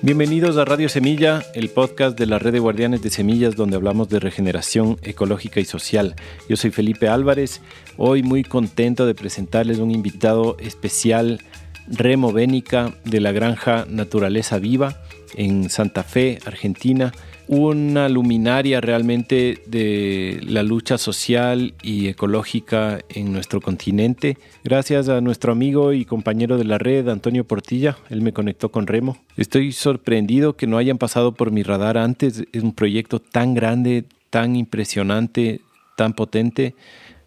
Bienvenidos a Radio Semilla, el podcast de la Red de Guardianes de Semillas, donde hablamos de regeneración ecológica y social. Yo soy Felipe Álvarez, hoy muy contento de presentarles un invitado especial, Remo Bénica, de la granja Naturaleza Viva en Santa Fe, Argentina. Una luminaria realmente de la lucha social y ecológica en nuestro continente. Gracias a nuestro amigo y compañero de la red, Antonio Portilla, él me conectó con Remo. Estoy sorprendido que no hayan pasado por mi radar antes. Es un proyecto tan grande, tan impresionante, tan potente.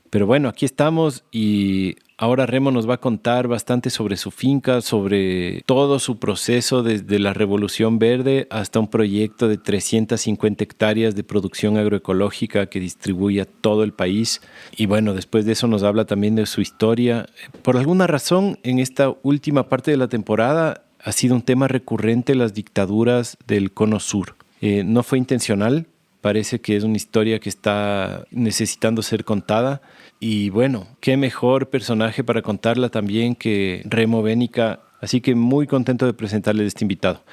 Pero bueno, aquí estamos y ahora Remo nos va a contar bastante sobre su finca, sobre todo su proceso desde la Revolución Verde hasta un proyecto de 350 hectáreas de producción agroecológica que distribuye a todo el país. Y bueno, después de eso nos habla también de su historia. Por alguna razón, en esta última parte de la temporada ha sido un tema recurrente las dictaduras del Cono Sur. No fue intencional. Parece que es una historia que está necesitando ser contada. Y bueno, qué mejor personaje para contarla también que Remo Bénica. Así que muy contento de presentarles a este invitado.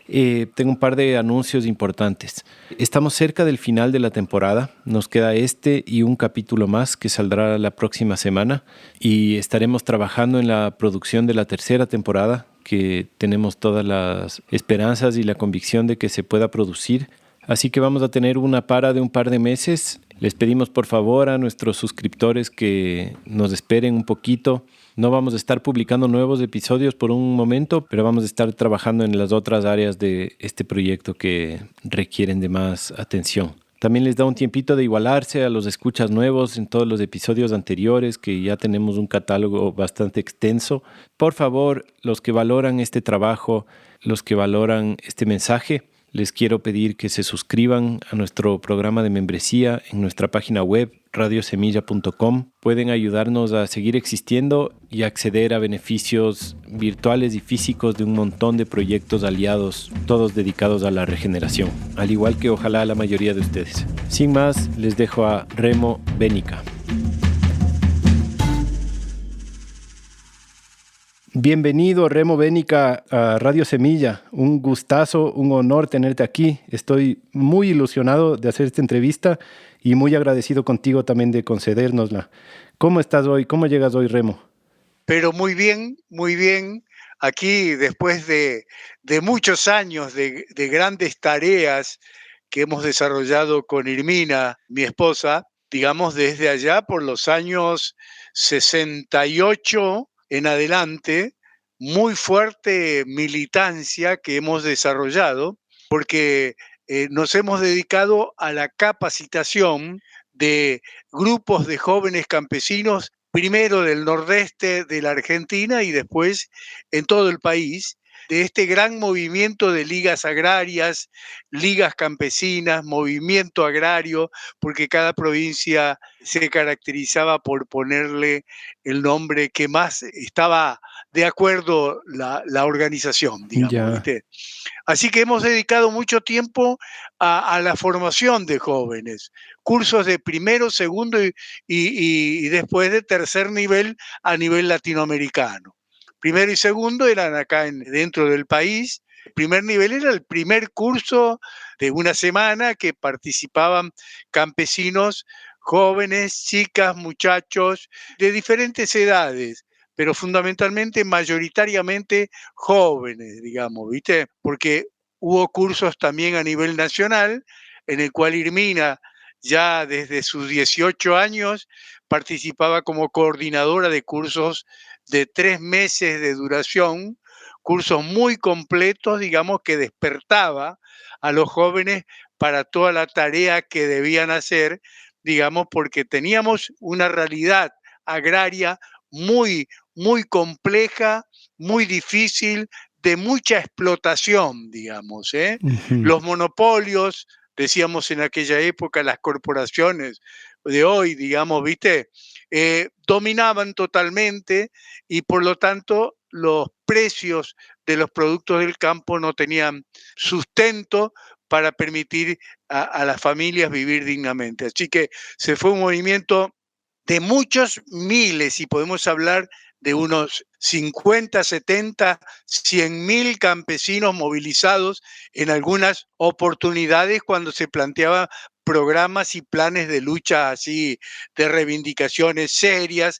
Tengo un par de anuncios importantes. Estamos cerca del final de la temporada. Nos queda este y un capítulo más que saldrá la próxima semana. Y estaremos trabajando en la producción de la tercera temporada, que tenemos todas las esperanzas y la convicción de que se pueda producir. Así que vamos a tener una para de un par de meses. Les pedimos por favor a nuestros suscriptores que nos esperen un poquito. No vamos a estar publicando nuevos episodios por un momento, pero vamos a estar trabajando en las otras áreas de este proyecto que requieren de más atención. También les da un tiempito de igualarse a los escuchas nuevos en todos los episodios anteriores, que ya tenemos un catálogo bastante extenso. Por favor, los que valoran este trabajo, los que valoran este mensaje, les quiero pedir que se suscriban a nuestro programa de membresía en nuestra página web radiosemilla.com. Pueden ayudarnos a seguir existiendo y acceder a beneficios virtuales y físicos de un montón de proyectos aliados, todos dedicados a la regeneración, al igual que ojalá la mayoría de ustedes. Sin más, les dejo a Remo Bénica. Bienvenido, Remo Bénica, a Radio Semilla. Un gustazo, un honor tenerte aquí. Estoy muy ilusionado de hacer esta entrevista y muy agradecido contigo también de concedérnosla. ¿Cómo estás hoy? ¿Cómo llegas hoy, Remo? Pero muy bien, muy bien. Aquí, después de muchos años de grandes tareas que hemos desarrollado con Irmina, mi esposa, digamos desde allá por los años 68 en adelante, muy fuerte militancia que hemos desarrollado, porque nos hemos dedicado a la capacitación de grupos de jóvenes campesinos, primero del nordeste de la Argentina y después en todo el país, de este gran movimiento de ligas agrarias, ligas campesinas, movimiento agrario, porque cada provincia se caracterizaba por ponerle el nombre que más estaba de acuerdo la organización, digamos, Ya. ¿viste? Así que hemos dedicado mucho tiempo a la formación de jóvenes, cursos de primero, segundo y después de tercer nivel a nivel latinoamericano. Primero y segundo eran acá dentro del país. El primer nivel era el primer curso de una semana que participaban campesinos jóvenes, chicas, muchachos de diferentes edades, pero fundamentalmente, mayoritariamente jóvenes, digamos, ¿viste? Porque hubo cursos también a nivel nacional, en el cual Irmina, ya desde sus 18 años, participaba como coordinadora de cursos de 3 meses de duración, cursos muy completos, digamos, que despertaba a los jóvenes para toda la tarea que debían hacer, digamos, porque teníamos una realidad agraria muy, muy compleja, muy difícil, de mucha explotación, digamos, ¿eh? Uh-huh. Los monopolios, decíamos en aquella época, las corporaciones de hoy, digamos, ¿viste? Dominaban totalmente y por lo tanto los precios de los productos del campo no tenían sustento para permitir a las familias vivir dignamente. Así que se fue un movimiento de muchos miles, y podemos hablar de unos 50, 70, 100.000 campesinos movilizados en algunas oportunidades cuando se planteaban programas y planes de lucha así, de reivindicaciones serias,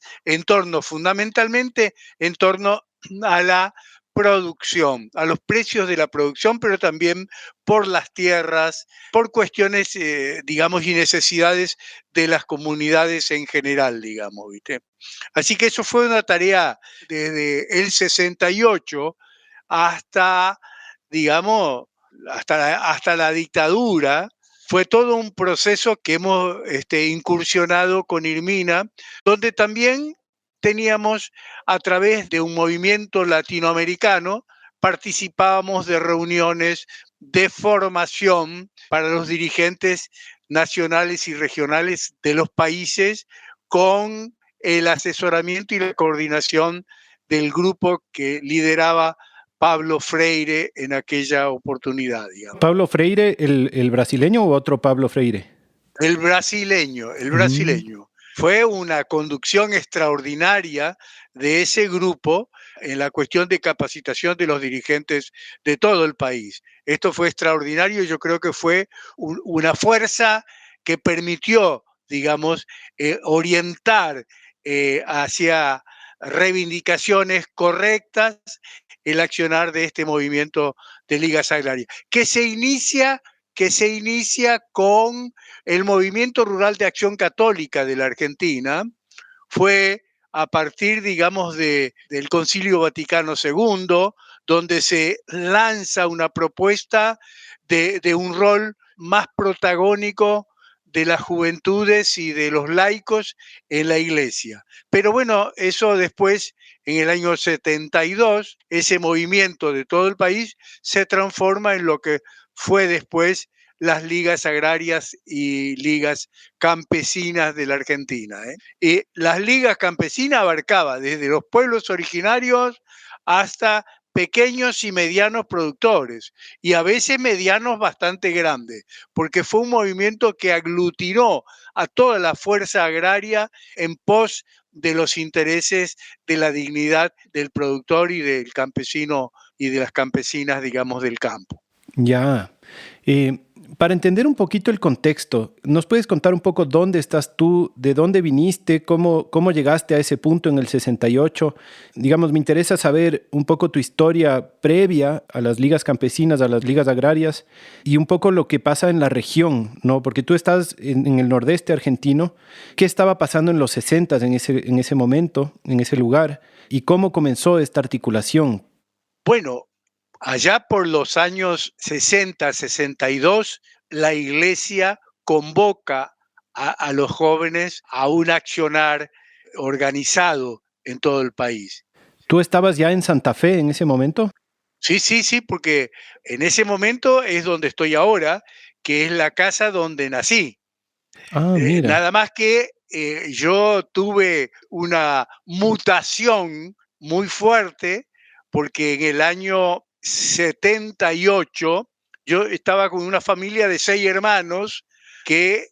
fundamentalmente en torno a la producción, a los precios de la producción, pero también por las tierras, por cuestiones, digamos, y necesidades de las comunidades en general, digamos, ¿viste? Así que eso fue una tarea desde el 68 hasta, digamos, hasta la dictadura. Fue todo un proceso que hemos incursionado con Irmina, donde también teníamos, a través de un movimiento latinoamericano, participábamos de reuniones de formación para los dirigentes nacionales y regionales de los países con el asesoramiento y la coordinación del grupo que lideraba Pablo Freire en aquella oportunidad, digamos. ¿Pablo Freire, el brasileño o otro Pablo Freire? El brasileño, el brasileño. Fue una conducción extraordinaria de ese grupo en la cuestión de capacitación de los dirigentes de todo el país. Esto fue extraordinario y yo creo que fue una fuerza que permitió, digamos, orientar hacia reivindicaciones correctas el accionar de este movimiento de ligas agrarias, que se inicia con el movimiento rural de acción católica de la Argentina. Fue a partir, digamos, del Concilio Vaticano II, donde se lanza una propuesta de un rol más protagónico de las juventudes y de los laicos en la iglesia. Pero bueno, eso después, en el año 72, ese movimiento de todo el país se transforma en lo que fue después las ligas agrarias y ligas campesinas de la Argentina. Y las ligas campesinas abarcaban desde los pueblos originarios hasta pequeños y medianos productores, y a veces medianos bastante grandes, porque fue un movimiento que aglutinó a toda la fuerza agraria en pos de los intereses de la dignidad del productor y del campesino y de las campesinas, digamos, del campo. Ya. Para entender un poquito el contexto, ¿nos puedes contar un poco dónde estás tú, de dónde viniste, cómo llegaste a ese punto en el 68? Digamos, me interesa saber un poco tu historia previa a las ligas campesinas, a las ligas agrarias, y un poco lo que pasa en la región, ¿no? Porque tú estás en el nordeste argentino. ¿Qué estaba pasando en los 60 en ese momento, en ese lugar? ¿Y cómo comenzó esta articulación? Bueno, allá por los años 60, 62, la Iglesia convoca a los jóvenes a un accionar organizado en todo el país. ¿Tú estabas ya en Santa Fe en ese momento? Sí, porque en ese momento es donde estoy ahora, que es la casa donde nací. Mira. Nada más que yo tuve una mutación muy fuerte porque en el año 78 yo estaba con una familia de 6 hermanos que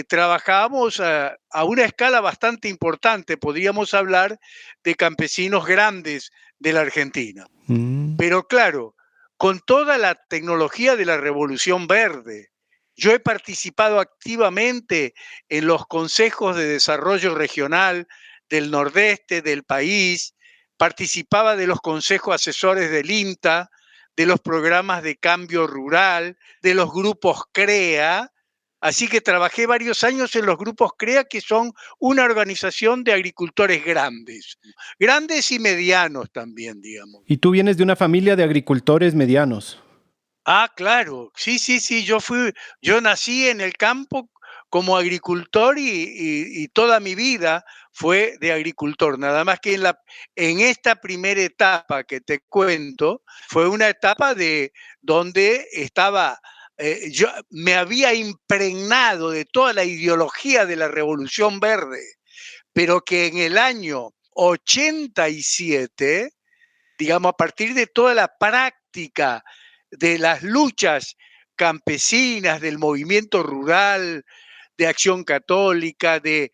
trabajábamos a una escala bastante importante. Podríamos hablar de campesinos grandes de la Argentina. Pero claro, con toda la tecnología de la Revolución Verde, yo he participado activamente en los consejos de desarrollo regional del nordeste del país, participaba de los consejos asesores del INTA, de los programas de cambio rural, de los grupos CREA. Así que trabajé varios años en los grupos CREA, que son una organización de agricultores grandes y medianos también, digamos. Y tú vienes de una familia de agricultores medianos. Claro, sí, yo nací en el campo como agricultor y toda mi vida fue de agricultor. Nada más que en esta primera etapa que te cuento, fue una etapa de donde yo me había impregnado de toda la ideología de la Revolución Verde, pero que en el año 87, digamos, a partir de toda la práctica de las luchas campesinas, del movimiento rural, de acción católica, de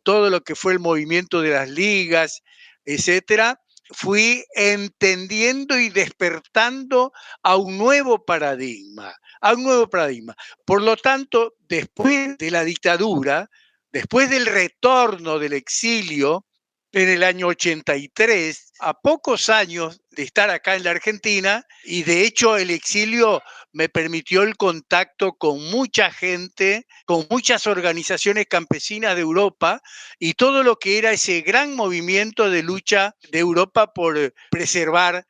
todo lo que fue el movimiento de las ligas, etcétera, fui entendiendo y despertando a un nuevo paradigma, a un nuevo paradigma. Por lo tanto, después de la dictadura, después del retorno del exilio en el año 83, a pocos años de estar acá en la Argentina, y de hecho el exilio me permitió el contacto con mucha gente, con muchas organizaciones campesinas de Europa y todo lo que era ese gran movimiento de lucha de Europa por preservar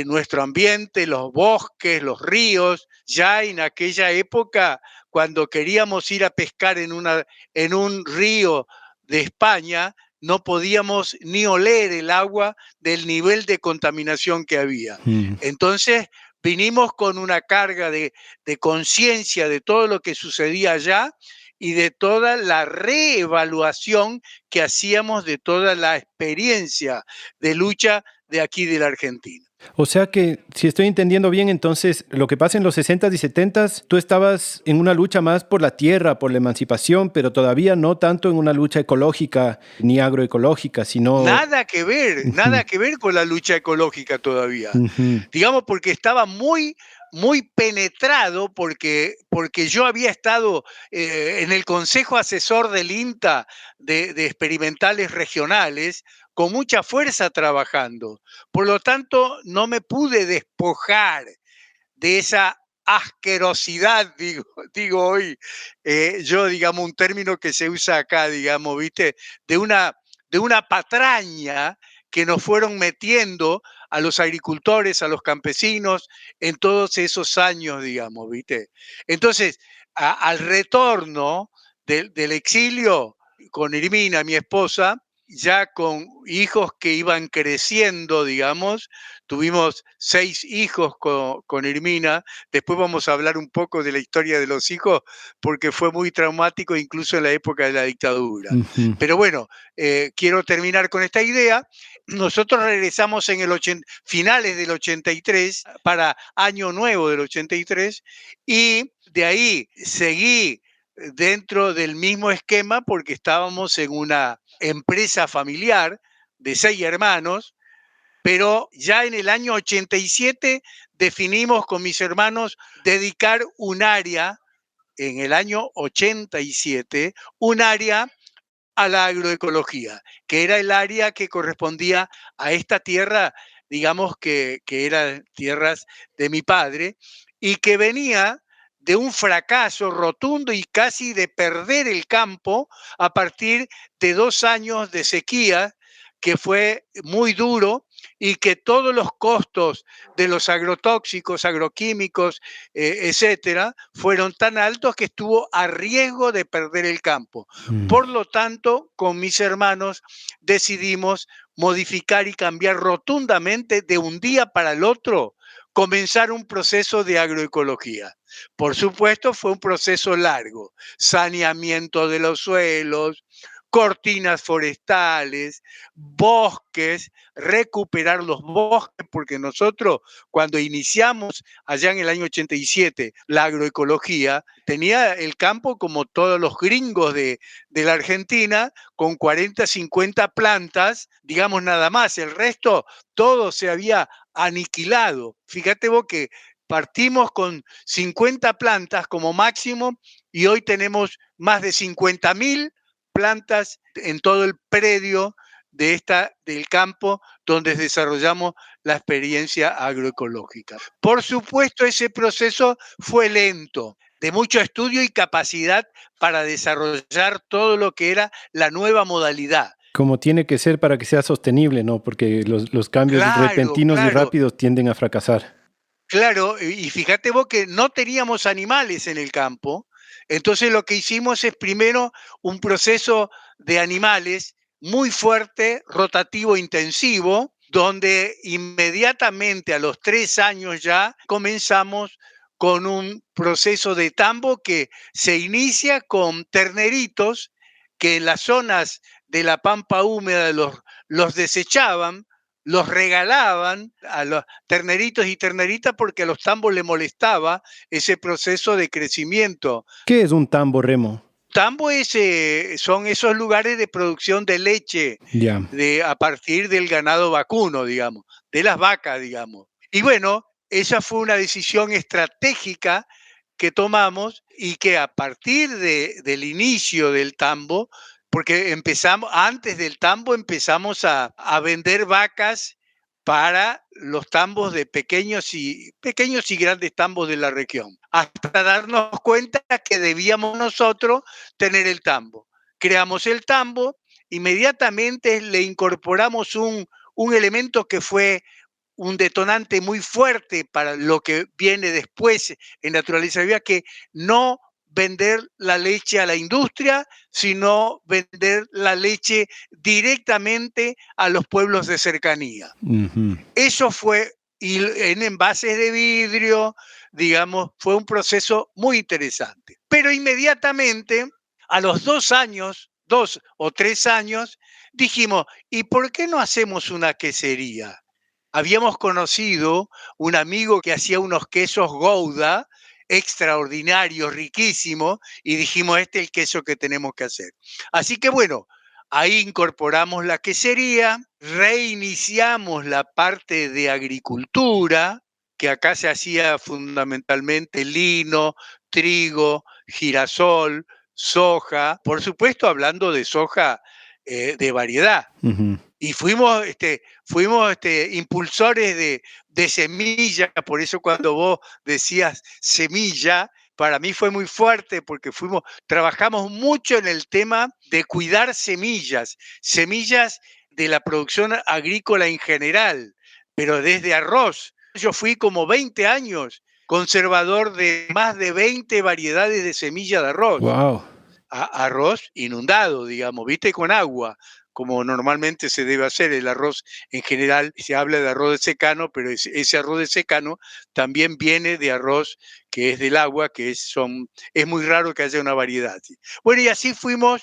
nuestro ambiente, los bosques, los ríos. Ya en aquella época, cuando queríamos ir a pescar en un río de España, no podíamos ni oler el agua del nivel de contaminación que había. Mm. Entonces, vinimos con una carga de conciencia de todo lo que sucedía allá y de toda la reevaluación que hacíamos de toda la experiencia de lucha de aquí de la Argentina. O sea que, si estoy entendiendo bien, entonces lo que pasa en los 60s y 70s, tú estabas en una lucha más por la tierra, por la emancipación, pero todavía no tanto en una lucha ecológica ni agroecológica, sino... Nada que ver con la lucha ecológica todavía. Ujú. Digamos, porque estaba muy penetrado, porque yo había estado en el Consejo Asesor del INTA de experimentales regionales con mucha fuerza trabajando. Por lo tanto, no me pude despojar de esa asquerosidad, digo hoy, yo, digamos, un término que se usa acá, digamos, ¿viste? De una patraña que nos fueron metiendo a los agricultores, a los campesinos, en todos esos años, digamos, ¿viste? Entonces, al retorno del exilio, con Irmina, mi esposa, ya con hijos que iban creciendo, digamos, tuvimos 6 hijos con Irmina. Después vamos a hablar un poco de la historia de los hijos, porque fue muy traumático incluso en la época de la dictadura. Ujú. Pero bueno, quiero terminar con esta idea. Nosotros regresamos en finales del 83 para Año Nuevo del 83 y de ahí seguí dentro del mismo esquema porque estábamos en una empresa familiar de 6 hermanos, pero ya en el año 87 definimos con mis hermanos dedicar un área, en el año 87, un área a la agroecología, que era el área que correspondía a esta tierra, digamos que eran tierras de mi padre, y que venía de un fracaso rotundo y casi de perder el campo a partir de 2 años de sequía, que fue muy duro y que todos los costos de los agrotóxicos, agroquímicos, etcétera, fueron tan altos que estuvo a riesgo de perder el campo. Mm. Por lo tanto, con mis hermanos decidimos modificar y cambiar rotundamente de un día para el otro, comenzar un proceso de agroecología. Por supuesto, fue un proceso largo, saneamiento de los suelos, cortinas forestales, bosques, recuperar los bosques, porque nosotros cuando iniciamos allá en el año 87 la agroecología, tenía el campo como todos los gringos de la Argentina, con 40, 50 plantas, digamos nada más, el resto todo se había aniquilado. Fíjate vos que partimos con 50 plantas como máximo y hoy tenemos más de 50.000 plantas en todo el predio del campo donde desarrollamos la experiencia agroecológica. Por supuesto, ese proceso fue lento, de mucho estudio y capacidad para desarrollar todo lo que era la nueva modalidad. Como tiene que ser para que sea sostenible, ¿no? Porque los cambios Claro, repentinos y claro, rápidos tienden a fracasar. claro, y fíjate vos que no teníamos animales en el campo, entonces lo que hicimos es primero un proceso de animales muy fuerte, rotativo, intensivo, donde inmediatamente a los 3 años ya comenzamos con un proceso de tambo que se inicia con terneritos que en las zonas de la pampa húmeda los desechaban, los regalaban a los terneritos y terneritas porque a los tambos le molestaba ese proceso de crecimiento. ¿Qué es un tambo remo? tambo son esos lugares de producción de leche Ya. a partir del ganado vacuno, digamos, de las vacas, digamos. Y bueno, esa fue una decisión estratégica que tomamos y que a partir del inicio del tambo, porque antes del tambo empezamos a vender vacas para los tambos de pequeños y grandes tambos de la región, hasta darnos cuenta que debíamos nosotros tener el tambo. Creamos el tambo, inmediatamente le incorporamos un elemento que fue un detonante muy fuerte para lo que viene después en Naturaleza Viva, que no vender la leche a la industria, sino vender la leche directamente a los pueblos de cercanía. Ujú. Eso fue, y en envases de vidrio, digamos, fue un proceso muy interesante. Pero inmediatamente, a los 2 años, 2 o 3 años, dijimos, ¿y por qué no hacemos una quesería? Habíamos conocido un amigo que hacía unos quesos Gouda extraordinarios, riquísimos, y dijimos, este es el queso que tenemos que hacer. Así que bueno, ahí incorporamos la quesería, reiniciamos la parte de agricultura, que acá se hacía fundamentalmente lino, trigo, girasol, soja, por supuesto hablando de soja de variedad. Ujú. Y fuimos impulsores de semilla, por eso cuando vos decías semilla, para mí fue muy fuerte porque trabajamos mucho en el tema de cuidar semillas de la producción agrícola en general, pero desde arroz. Yo fui como 20 años conservador de más de 20 variedades de semilla de arroz. Wow. Arroz inundado, digamos, ¿viste? Con agua, como normalmente se debe hacer el arroz en general. Se habla de arroz de secano, pero ese arroz de secano también viene de arroz que es del agua, es muy raro que haya una variedad. ¿Sí? Bueno, y así fuimos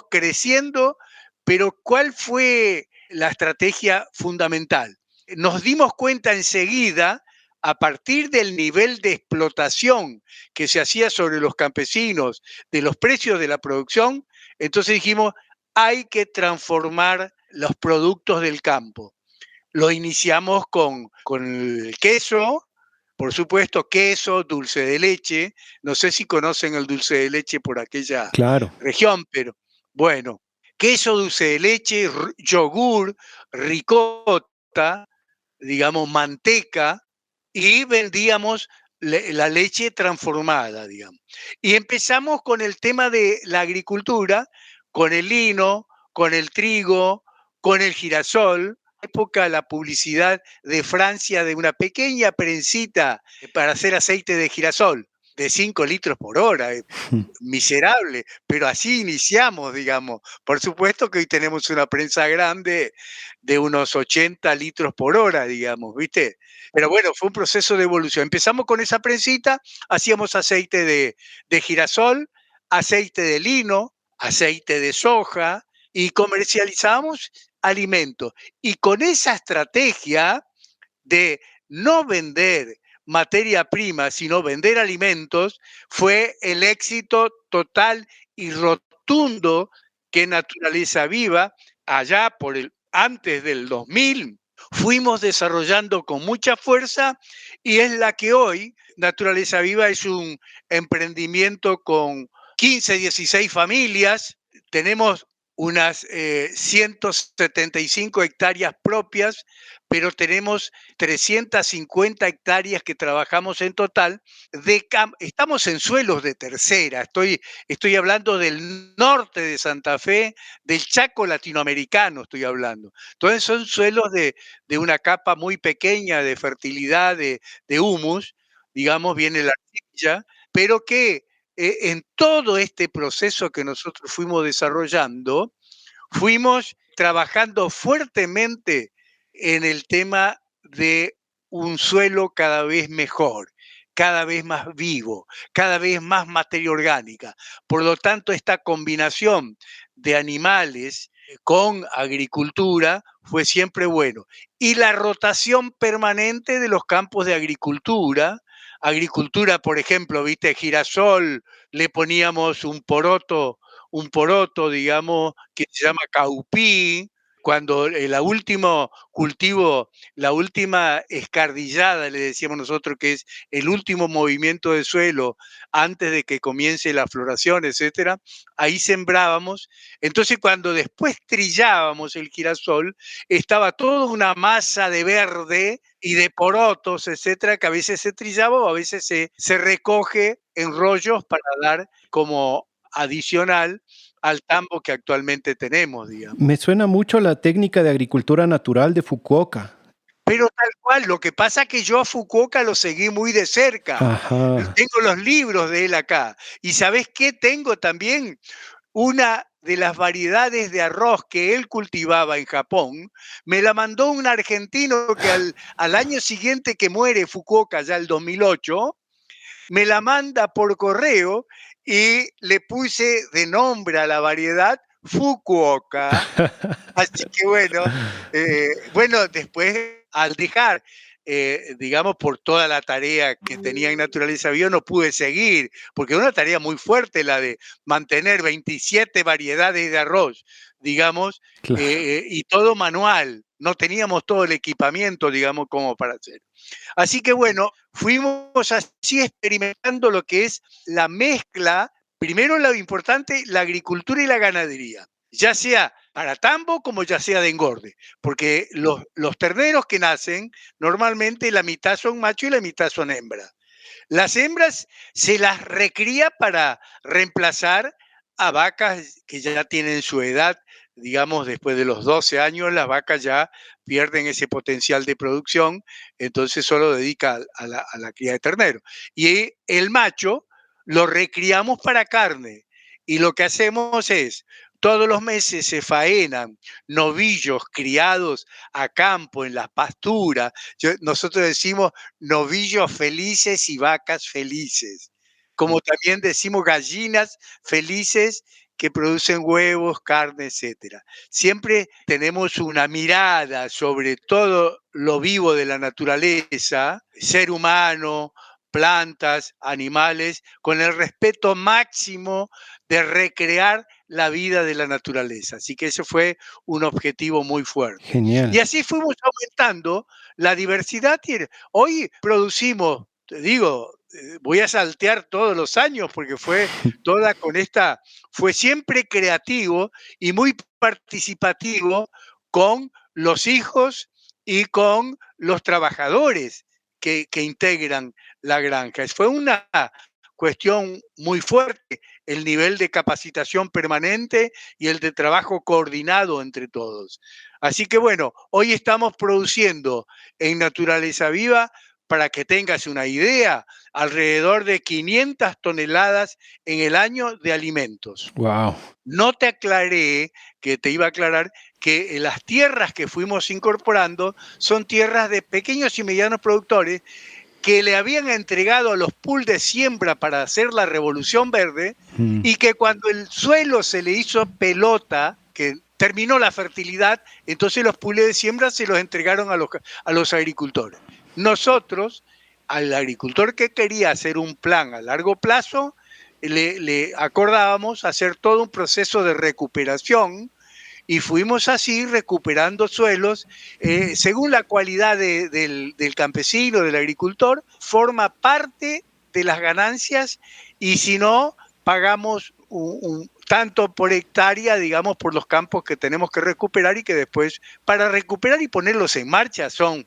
creciendo, pero ¿cuál fue la estrategia fundamental? Nos dimos cuenta enseguida, a partir del nivel de explotación que se hacía sobre los campesinos, de los precios de la producción, entonces dijimos, hay que transformar los productos del campo. Lo iniciamos con el queso, por supuesto, queso, dulce de leche. No sé si conocen el dulce de leche por aquella Claro. región, pero bueno, queso, dulce de leche, yogur, ricota, digamos, manteca, y vendíamos la leche transformada, digamos. Y empezamos con el tema de la agricultura, con el lino, con el trigo, con el girasol. Época la publicidad de Francia de una pequeña prensita para hacer aceite de girasol de 5 litros por hora, miserable, pero así iniciamos, digamos. Por supuesto que hoy tenemos una prensa grande de unos 80 litros por hora, digamos, ¿viste? Pero bueno, fue un proceso de evolución. Empezamos con esa prensita, hacíamos aceite de girasol, aceite de lino, aceite de soja y comercializábamos alimentos. Y con esa estrategia de no vender materia prima, sino vender alimentos, fue el éxito total y rotundo que Naturaleza Viva, allá antes del 2000, fuimos desarrollando con mucha fuerza, y es la que hoy Naturaleza Viva es un emprendimiento con 15, 16 familias. Tenemos unas 175 hectáreas propias, pero tenemos 350 hectáreas que trabajamos en total. Estamos en suelos de tercera, estoy hablando del norte de Santa Fe, del Chaco latinoamericano estoy hablando. Entonces son suelos de una capa muy pequeña de fertilidad, de humus, digamos, viene la arcilla, pero que en todo este proceso que nosotros fuimos desarrollando, fuimos trabajando fuertemente en el tema de un suelo cada vez mejor, cada vez más vivo, cada vez más materia orgánica. Por lo tanto, esta combinación de animales con agricultura fue siempre bueno. Y la rotación permanente de los campos de agricultura agricultura, por ejemplo, viste, girasol, le poníamos un poroto, digamos, que se llama caupí. Cuando el último cultivo, la última escardillada, le decíamos nosotros, que es el último movimiento de suelo antes de que comience la floración, etcétera, ahí sembrábamos. Entonces, cuando después trillábamos el girasol, estaba toda una masa de verde y de porotos, etcétera, que a veces se trillaba o a veces se recoge en rollos para dar como adicional al tambo que actualmente tenemos, digamos. Me suena mucho la técnica de agricultura natural de Fukuoka. Pero tal cual, lo que pasa es que yo a Fukuoka lo seguí muy de cerca. Ajá. Tengo los libros de él acá. ¿Y sabés qué? Tengo también una de las variedades de arroz que él cultivaba en Japón, me la mandó un argentino que al año siguiente que muere Fukuoka, ya el 2008, me la manda por correo y le puse de nombre a la variedad Fukuoka. Así que bueno, después al dejar, digamos, por toda la tarea que tenía en Naturaleza Bio, no pude seguir, porque es una tarea muy fuerte la de mantener 27 variedades de arroz, digamos, Claro. y todo manual. No teníamos todo el equipamiento, digamos, como para hacer. Así que bueno, fuimos así experimentando lo que es la mezcla, primero lo importante, la agricultura y la ganadería, ya sea para tambo como ya sea de engorde, porque los terneros que nacen, normalmente la mitad son macho y la mitad son hembra. Las hembras se las recría para reemplazar a vacas que ya tienen su edad, digamos, después de los 12 años, las vacas ya pierden ese potencial de producción, entonces solo dedica a la cría de ternero. Y el macho lo recriamos para carne. Y lo que hacemos es, todos los meses se faenan novillos criados a campo en las pasturas. Nosotros decimos novillos felices y vacas felices, como también decimos gallinas felices que producen huevos, carne, etcétera. Siempre tenemos una mirada sobre todo lo vivo de la naturaleza, ser humano, plantas, animales, con el respeto máximo de recrear la vida de la naturaleza. Así que ese fue un objetivo muy fuerte. Y Genial. así fuimos aumentando la diversidad. Hoy producimos, te digo, voy a saltear todos los años porque fue toda con esta, fue siempre creativo y muy participativo con los hijos y con los trabajadores que integran la granja. Fue una cuestión muy fuerte el nivel de capacitación permanente y el de trabajo coordinado entre todos. Así que bueno, hoy estamos produciendo en Naturaleza Viva, para que tengas una idea, alrededor de 500 toneladas en el año de alimentos. Wow. No te aclaré, que te iba a aclarar, que las tierras que fuimos incorporando son tierras de pequeños y medianos productores que le habían entregado a los pools de siembra para hacer la revolución verde y que cuando el suelo se le hizo pelota, que terminó la fertilidad, entonces los pools de siembra se los entregaron a los agricultores. Nosotros, al agricultor que quería hacer un plan a largo plazo, le acordábamos hacer todo un proceso de recuperación y fuimos así recuperando suelos según la cualidad del campesino, del agricultor, forma parte de las ganancias y si no, pagamos tanto por hectárea, digamos, por los campos que tenemos que recuperar y que después, para recuperar y ponerlos en marcha, son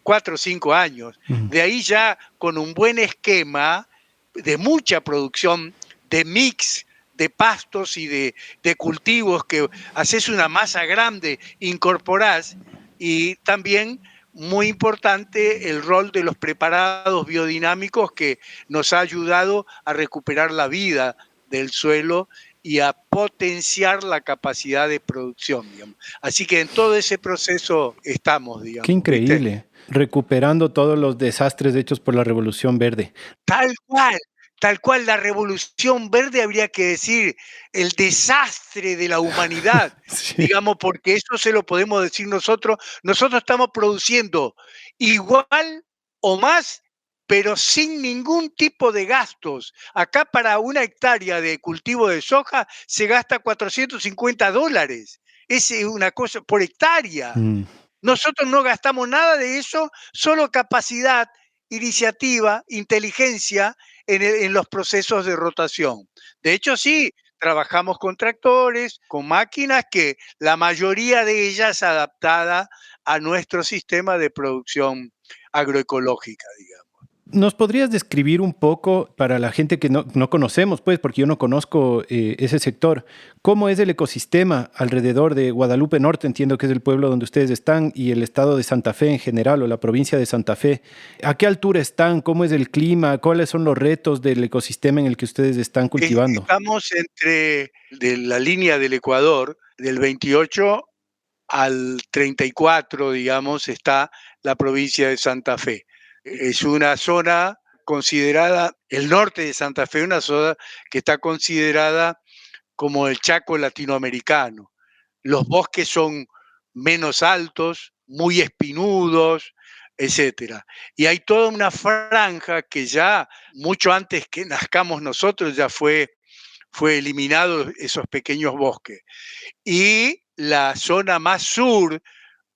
4 o 5 años. De ahí ya con un buen esquema de mucha producción, de mix, de pastos y de cultivos que haces una masa grande, incorporás y también muy importante el rol de los preparados biodinámicos que nos ha ayudado a recuperar la vida del suelo y a potenciar la capacidad de producción, digamos. Así que en todo ese proceso estamos, digamos. Qué ¿Viste? increíble. Recuperando todos los desastres hechos por la Revolución Verde. Tal cual la revolución verde habría que decir el desastre de la humanidad, Sí. digamos, porque eso se lo podemos decir nosotros. Nosotros estamos produciendo igual o más pero sin ningún tipo de gastos. Acá para 1 hectárea de cultivo de soja se gasta $450. Es una cosa por hectárea. Mm. Nosotros no gastamos nada de eso, solo capacidad, iniciativa, inteligencia en los procesos de rotación. De hecho, sí, trabajamos con tractores, con máquinas que la mayoría de ellas adaptada a nuestro sistema de producción agroecológica, digamos. ¿Nos podrías describir un poco para la gente que no conocemos, pues, porque yo no conozco ese sector, cómo es el ecosistema alrededor de Guadalupe Norte? Entiendo que es el pueblo donde ustedes están y el estado de Santa Fe en general o la provincia de Santa Fe. ¿A qué altura están? ¿Cómo es el clima? ¿Cuáles son los retos del ecosistema en el que ustedes están cultivando? Estamos entre de la línea del Ecuador, del 28 al 34, digamos, está la provincia de Santa Fe. Es una zona considerada, el norte de Santa Fe, una zona que está considerada como el Chaco latinoamericano. Los bosques son menos altos, muy espinudos, etcétera. Y hay toda una franja que ya mucho antes que nazcamos nosotros ya fue eliminado esos pequeños bosques. Y la zona más sur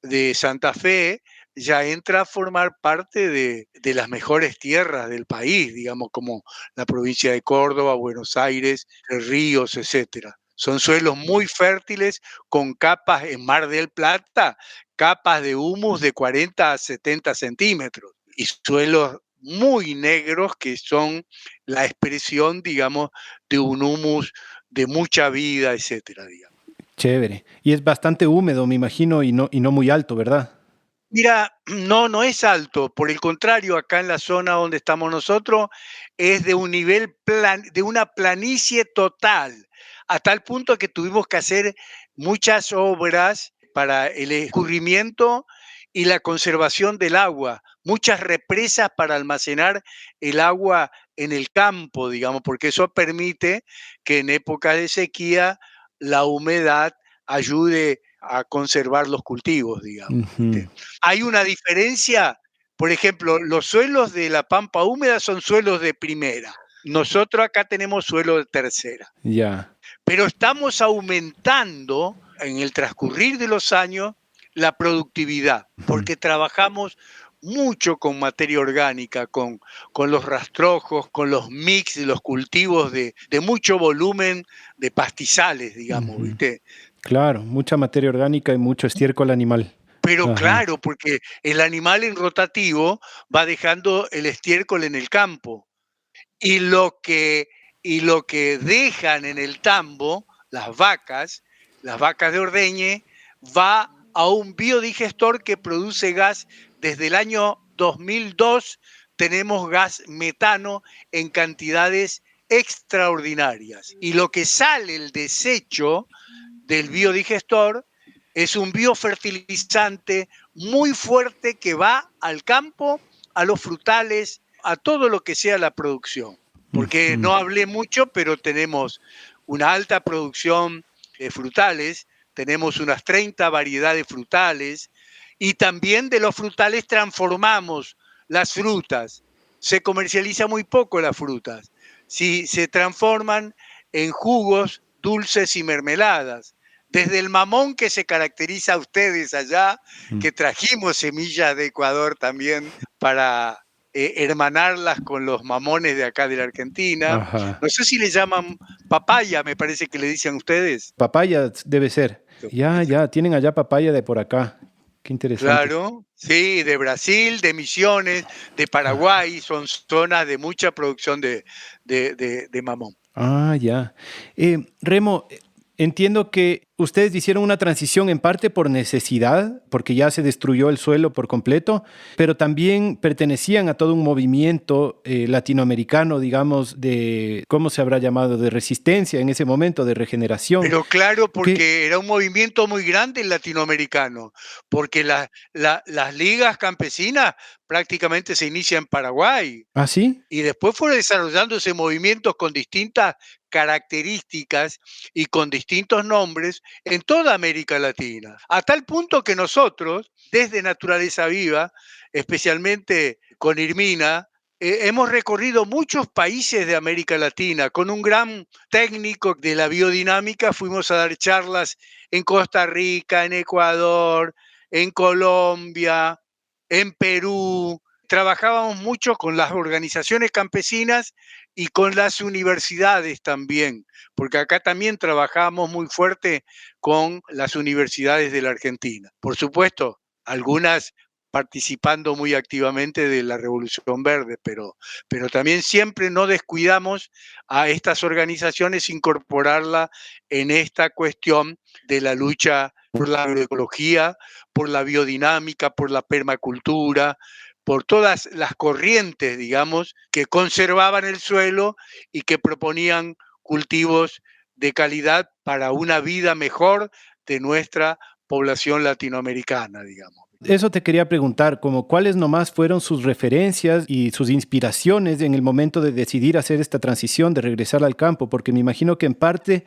de Santa Fe ya entra a formar parte de las mejores tierras del país, digamos, como la provincia de Córdoba, Buenos Aires, Ríos, etcétera. Son suelos muy fértiles con capas en Mar del Plata, capas de humus de 40 a 70 centímetros y suelos muy negros que son la expresión, digamos, de un humus de mucha vida, etcétera, digamos. Chévere. Y es bastante húmedo, me imagino, y no muy alto, ¿verdad? Mira, no, no es alto. Por el contrario, acá en la zona donde estamos nosotros es de un nivel de una planicie total, a tal punto que tuvimos que hacer muchas obras para el escurrimiento y la conservación del agua, muchas represas para almacenar el agua en el campo, digamos, porque eso permite que en época de sequía la humedad ayude a conservar los cultivos, digamos. Ujú. Hay una diferencia, por ejemplo, los suelos de la pampa húmeda son suelos de primera. Nosotros acá tenemos suelo de tercera, Ya. pero estamos aumentando en el transcurrir de los años la productividad, Ujú. porque trabajamos mucho con materia orgánica, con los rastrojos, con los mix de los cultivos de mucho volumen de pastizales, digamos, Ujú. ¿viste? Claro, mucha materia orgánica y mucho estiércol animal. Pero Ajá. claro, porque el animal en rotativo va dejando el estiércol en el campo y lo que dejan en el tambo las vacas de ordeñe, va a un biodigestor que produce gas. Desde el año 2002 tenemos gas metano en cantidades extraordinarias. Y lo que sale, el desecho del biodigestor, es un biofertilizante muy fuerte que va al campo, a los frutales, a todo lo que sea la producción. Porque Ujú. no hablé mucho, pero tenemos una alta producción de frutales, tenemos unas 30 variedades frutales y también de los frutales transformamos las frutas. Se comercializa muy poco las frutas. Si se transforman en jugos, dulces y mermeladas. Desde el mamón que se caracteriza a ustedes allá, Ujú. que trajimos semillas de Ecuador también para hermanarlas con los mamones de acá de la Argentina. Ajá. No sé si le llaman papaya, me parece que le dicen ustedes. Papaya debe ser. Ya, tienen allá papaya de por acá. Qué interesante. Claro, sí, de Brasil, de Misiones, de Ah, Paraguay, son zonas de mucha producción de mamón. ya. Remo, entiendo que ustedes hicieron una transición en parte por necesidad, porque ya se destruyó el suelo por completo, pero también pertenecían a todo un movimiento latinoamericano, digamos, de, ¿cómo se habrá llamado? De resistencia en ese momento, de regeneración. Pero claro, Que, porque era un movimiento muy grande el latinoamericano, porque las ligas campesinas prácticamente se inician en Paraguay. ¿Ah, sí? Y después fueron desarrollándose movimientos con distintas características y con distintos nombres en toda América Latina. A tal punto que nosotros, desde Naturaleza Viva, especialmente con Irmina, hemos recorrido muchos países de América Latina con un gran técnico de la biodinámica. Fuimos a dar charlas en Costa Rica, en Ecuador, en Colombia, en Perú. Trabajábamos mucho con las organizaciones campesinas y con las universidades también, porque acá también trabajamos muy fuerte con las universidades de la Argentina. Por supuesto, algunas participando muy activamente de la Revolución Verde, pero también siempre no descuidamos a estas organizaciones incorporarla en esta cuestión de la lucha por la agroecología, por la biodinámica, por la permacultura, por todas las corrientes, digamos, que conservaban el suelo y que proponían cultivos de calidad para una vida mejor de nuestra población latinoamericana, digamos. Eso te quería preguntar, como cuáles nomás fueron sus referencias y sus inspiraciones en el momento de decidir hacer esta transición, de regresar al campo, porque me imagino que en parte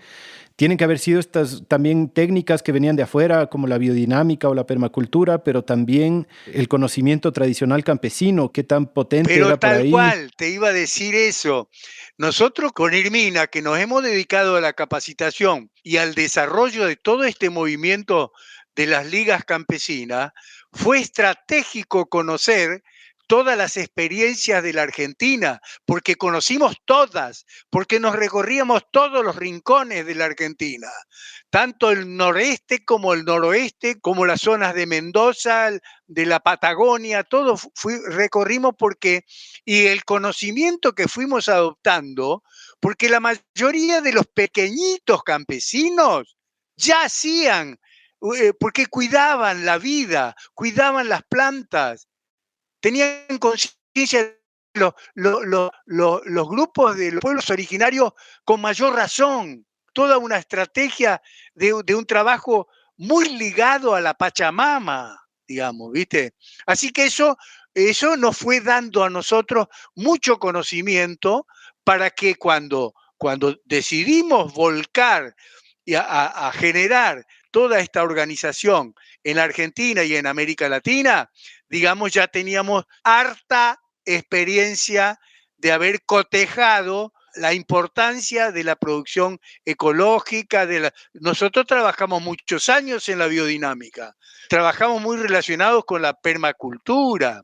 tienen que haber sido estas también técnicas que venían de afuera, como la biodinámica o la permacultura, pero también el conocimiento tradicional campesino, qué tan potente Pero era por tal ahí. cual, te iba a decir eso. Nosotros con Irmina, que nos hemos dedicado a la capacitación y al desarrollo de todo este movimiento de las ligas campesinas, fue estratégico conocer todas las experiencias de la Argentina, porque conocimos todas, porque nos recorríamos todos los rincones de la Argentina, tanto el noreste como el noroeste, como las zonas de Mendoza, de la Patagonia, todo recorrimos porque, y el conocimiento que fuimos adoptando, porque la mayoría de los pequeñitos campesinos ya hacían, porque cuidaban la vida, cuidaban las plantas, tenían conciencia de los grupos de los pueblos originarios con mayor razón, toda una estrategia de un trabajo muy ligado a la Pachamama, digamos, ¿viste? Así que eso nos fue dando a nosotros mucho conocimiento para que cuando decidimos volcar y a generar toda esta organización en Argentina y en América Latina, digamos, ya teníamos harta experiencia de haber cotejado la importancia de la producción ecológica. Nosotros trabajamos muchos años en la biodinámica, trabajamos muy relacionados con la permacultura,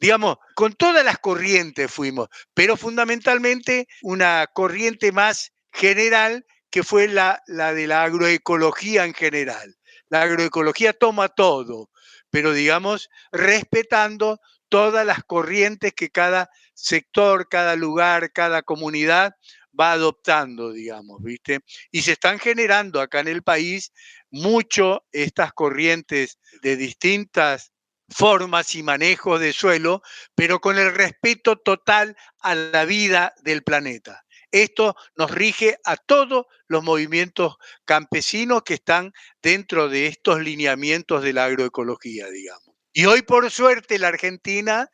digamos, con todas las corrientes fuimos, pero fundamentalmente una corriente más general que fue la de la agroecología en general. La agroecología toma todo, pero digamos, respetando todas las corrientes que cada sector, cada lugar, cada comunidad va adoptando, digamos, ¿viste? Y se están generando acá en el país mucho estas corrientes de distintas formas y manejos de suelo, pero con el respeto total a la vida del planeta. Esto nos rige a todos los movimientos campesinos que están dentro de estos lineamientos de la agroecología, digamos. Y hoy, por suerte, la Argentina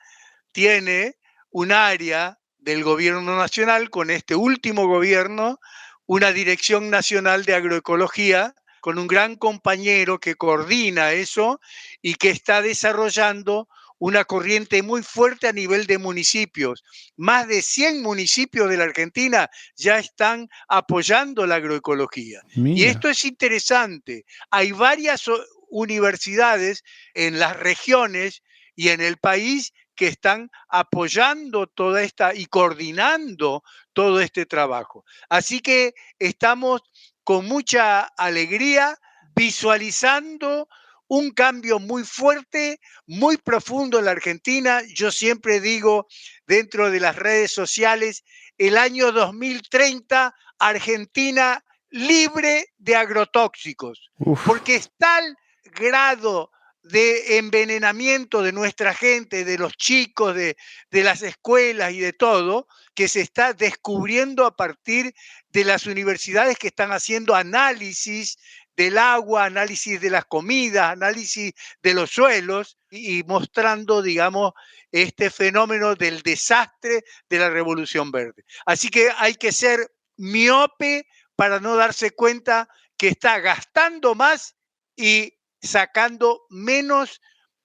tiene un área del gobierno nacional, con este último gobierno, una Dirección Nacional de Agroecología, con un gran compañero que coordina eso y que está desarrollando una corriente muy fuerte a nivel de municipios. Más de 100 municipios de la Argentina ya están apoyando la agroecología. Y Mira. esto es interesante. Hay varias universidades en las regiones y en el país que están apoyando toda esta y coordinando todo este trabajo. Así que estamos con mucha alegría visualizando un cambio muy fuerte, muy profundo en la Argentina. Yo siempre digo dentro de las redes sociales, el año 2030, Argentina libre de agrotóxicos, Uf. porque es tal grado de envenenamiento de nuestra gente, de los chicos, de las escuelas y de todo, que se está descubriendo a partir de las universidades que están haciendo análisis del agua, análisis de las comidas, análisis de los suelos y mostrando, digamos, este fenómeno del desastre de la Revolución Verde. Así que hay que ser miope para no darse cuenta que está gastando más y sacando menos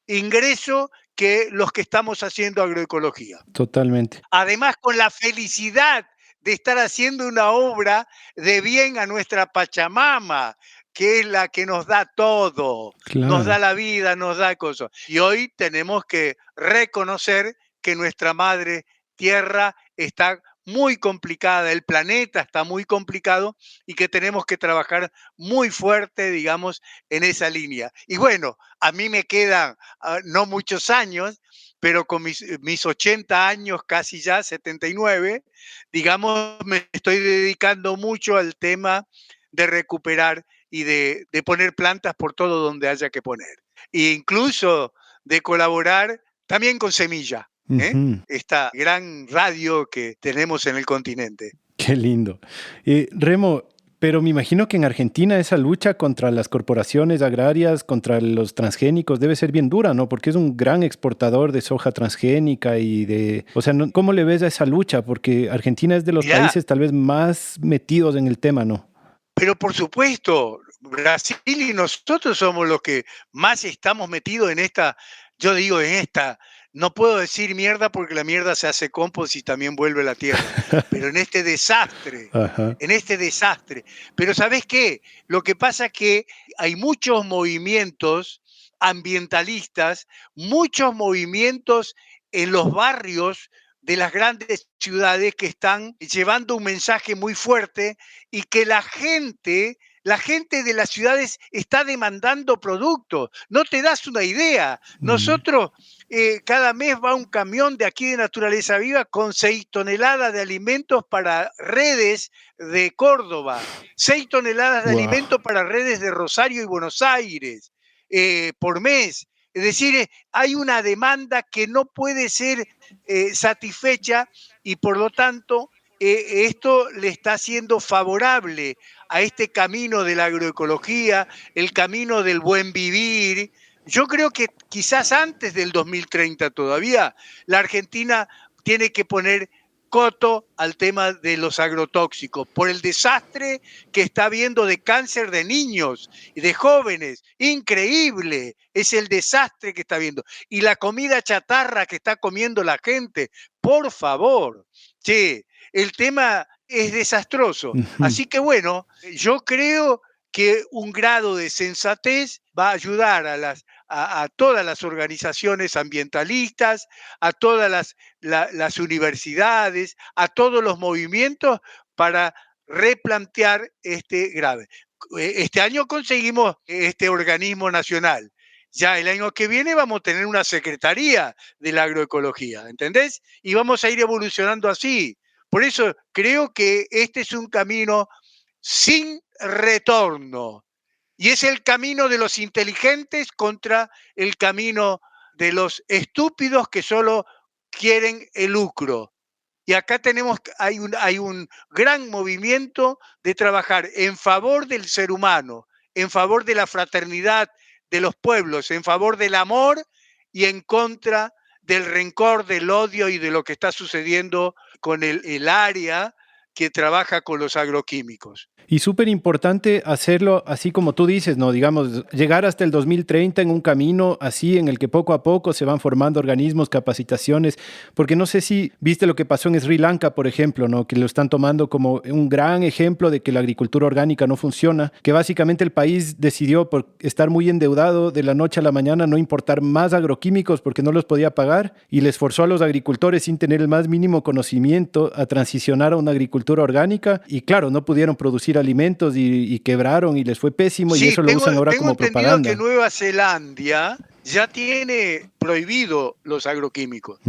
ingreso que los que estamos haciendo agroecología. Totalmente. Además, con la felicidad de estar haciendo una obra de bien a nuestra Pachamama, que es la que nos da todo, nos Claro. da la vida, nos da cosas. Y hoy tenemos que reconocer que nuestra madre tierra está muy complicada, el planeta está muy complicado y que tenemos que trabajar muy fuerte, digamos, en esa línea. Y bueno, a mí me quedan no muchos años, pero con mis 80 años, casi ya 79, digamos, me estoy dedicando mucho al tema de recuperar y de poner plantas por todo donde haya que poner. E incluso de colaborar también con Semilla, ¿eh? Ujú. Esta gran radio que tenemos en el continente. Qué lindo. Remo, pero me imagino que en Argentina esa lucha contra las corporaciones agrarias, contra los transgénicos, debe ser bien dura, ¿no? Porque es un gran exportador de soja transgénica y de... O sea, ¿cómo le ves a esa lucha? Porque Argentina es de los Mirá, países tal vez más metidos en el tema, ¿no? pero por supuesto, Brasil y nosotros somos los que más estamos metidos en esta, yo digo en esta, no puedo decir mierda porque la mierda se hace compost y también vuelve a la tierra, pero Ajá. en este desastre. Pero ¿sabés qué? Lo que pasa es que hay muchos movimientos ambientalistas, muchos movimientos en los barrios de las grandes ciudades que están llevando un mensaje muy fuerte y que la gente de las ciudades está demandando productos. No te das una idea. Mm. Nosotros, cada mes va un camión de aquí de Naturaleza Viva con 6 toneladas de alimentos para redes de Córdoba, 6 toneladas de Wow. alimentos para redes de Rosario y Buenos Aires por mes. Es decir, hay una demanda que no puede ser satisfecha y por lo tanto esto le está siendo favorable a este camino de la agroecología, el camino del buen vivir. Yo creo que quizás antes del 2030 todavía, la Argentina tiene que poner coto al tema de los agrotóxicos por el desastre que está habiendo de cáncer de niños y de jóvenes. Increíble, es el desastre que está habiendo. Y la comida chatarra que está comiendo la gente, por favor. Che, el tema es desastroso. Ujú. Así que bueno, yo creo que un grado de sensatez va a ayudar a todas las organizaciones ambientalistas, a todas las universidades, a todos los movimientos para replantear este grave. Este año conseguimos este organismo nacional. Ya el año que viene vamos a tener una secretaría de la agroecología, ¿entendés? Y vamos a ir evolucionando así. Por eso creo que este es un camino sin retorno. Y es el camino de los inteligentes contra el camino de los estúpidos que solo quieren el lucro. Y acá hay un gran movimiento de trabajar en favor del ser humano, en favor de la fraternidad de los pueblos, en favor del amor y en contra del rencor, del odio y de lo que está sucediendo con el área que trabaja con los agroquímicos. Y súper importante hacerlo así como tú dices, ¿no? Digamos, llegar hasta el 2030 en un camino así en el que poco a poco se van formando organismos, capacitaciones, porque no sé si viste lo que pasó en Sri Lanka, por ejemplo, ¿no? Que lo están tomando como un gran ejemplo de que la agricultura orgánica no funciona, que básicamente el país decidió por estar muy endeudado de la noche a la mañana no importar más agroquímicos porque no los podía pagar y les forzó a los agricultores sin tener el más mínimo conocimiento a transicionar a una agricultura orgánica y claro, no pudieron producir alimentos y quebraron y les fue pésimo y Sí, eso lo usan ahora tengo como entendido que propaganda. Nueva Zelanda ya tiene prohibido los agroquímicos.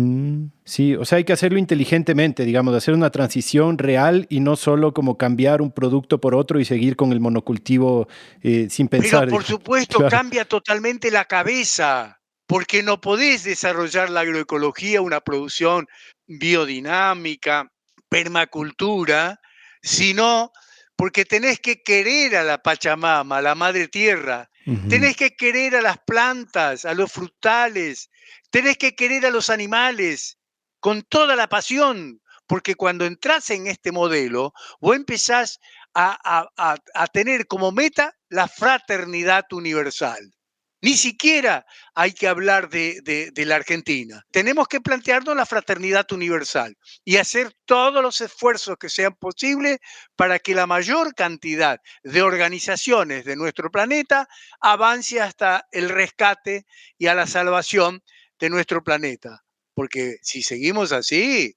Sí, o sea, hay que hacerlo inteligentemente, digamos, hacer una transición real y no solo como cambiar un producto por otro y seguir con el monocultivo sin Pero pensar, por digamos. supuesto Claro. cambia totalmente la cabeza, porque no podés desarrollar la agroecología, una producción biodinámica, permacultura, sino porque tenés que querer a la Pachamama, a la madre tierra, Ujú. tenés que querer a las plantas, a los frutales, tenés que querer a los animales con toda la pasión, porque cuando entras en este modelo, vos empezás a tener como meta la fraternidad universal. Ni siquiera hay que hablar de la Argentina. Tenemos que plantearnos la fraternidad universal y hacer todos los esfuerzos que sean posibles para que la mayor cantidad de organizaciones de nuestro planeta avance hasta el rescate y a la salvación de nuestro planeta. Porque si seguimos así,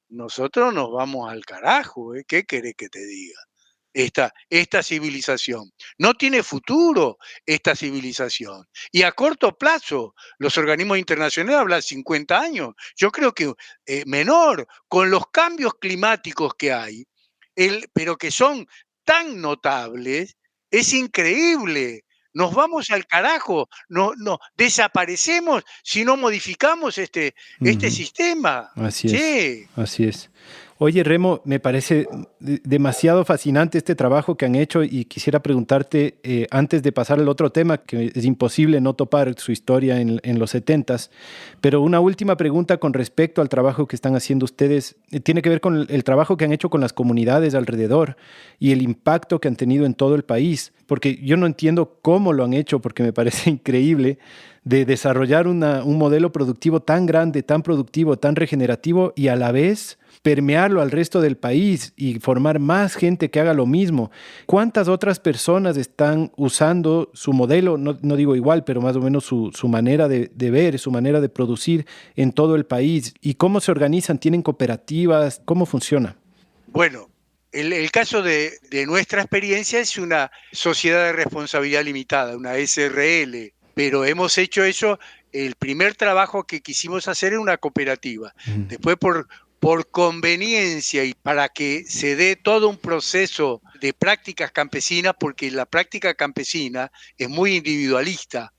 nosotros nos vamos al carajo, ¿eh? ¿Qué querés que te diga? Esta civilización. No tiene futuro esta civilización. Y a corto plazo, los organismos internacionales hablan 50 años. Yo creo que menor, con los cambios climáticos que hay, pero que son tan notables, es increíble. Nos vamos al carajo, no, desaparecemos si no modificamos este Ujú. sistema. Así es, Sí. así es. Oye, Remo, me parece demasiado fascinante este trabajo que han hecho y quisiera preguntarte, antes de pasar al otro tema, que es imposible no topar su historia en los 70s, pero una última pregunta con respecto al trabajo que están haciendo ustedes. Tiene que ver con el trabajo que han hecho con las comunidades alrededor y el impacto que han tenido en todo el país, porque yo no entiendo cómo lo han hecho, porque me parece increíble de desarrollar un modelo productivo tan grande, tan productivo, tan regenerativo y a la vez permearlo al resto del país y formar más gente que haga lo mismo. ¿Cuántas otras personas están usando su modelo, no digo igual, pero más o menos su manera de ver, su manera de producir en todo el país? ¿Y cómo se organizan? ¿Tienen cooperativas? ¿Cómo funciona? Bueno, el caso de nuestra experiencia es una sociedad de responsabilidad limitada, una SRL, pero hemos hecho eso, el primer trabajo que quisimos hacer en una cooperativa. Mm. Después por conveniencia y para que se dé todo un proceso de prácticas campesinas, porque la práctica campesina es muy individualista,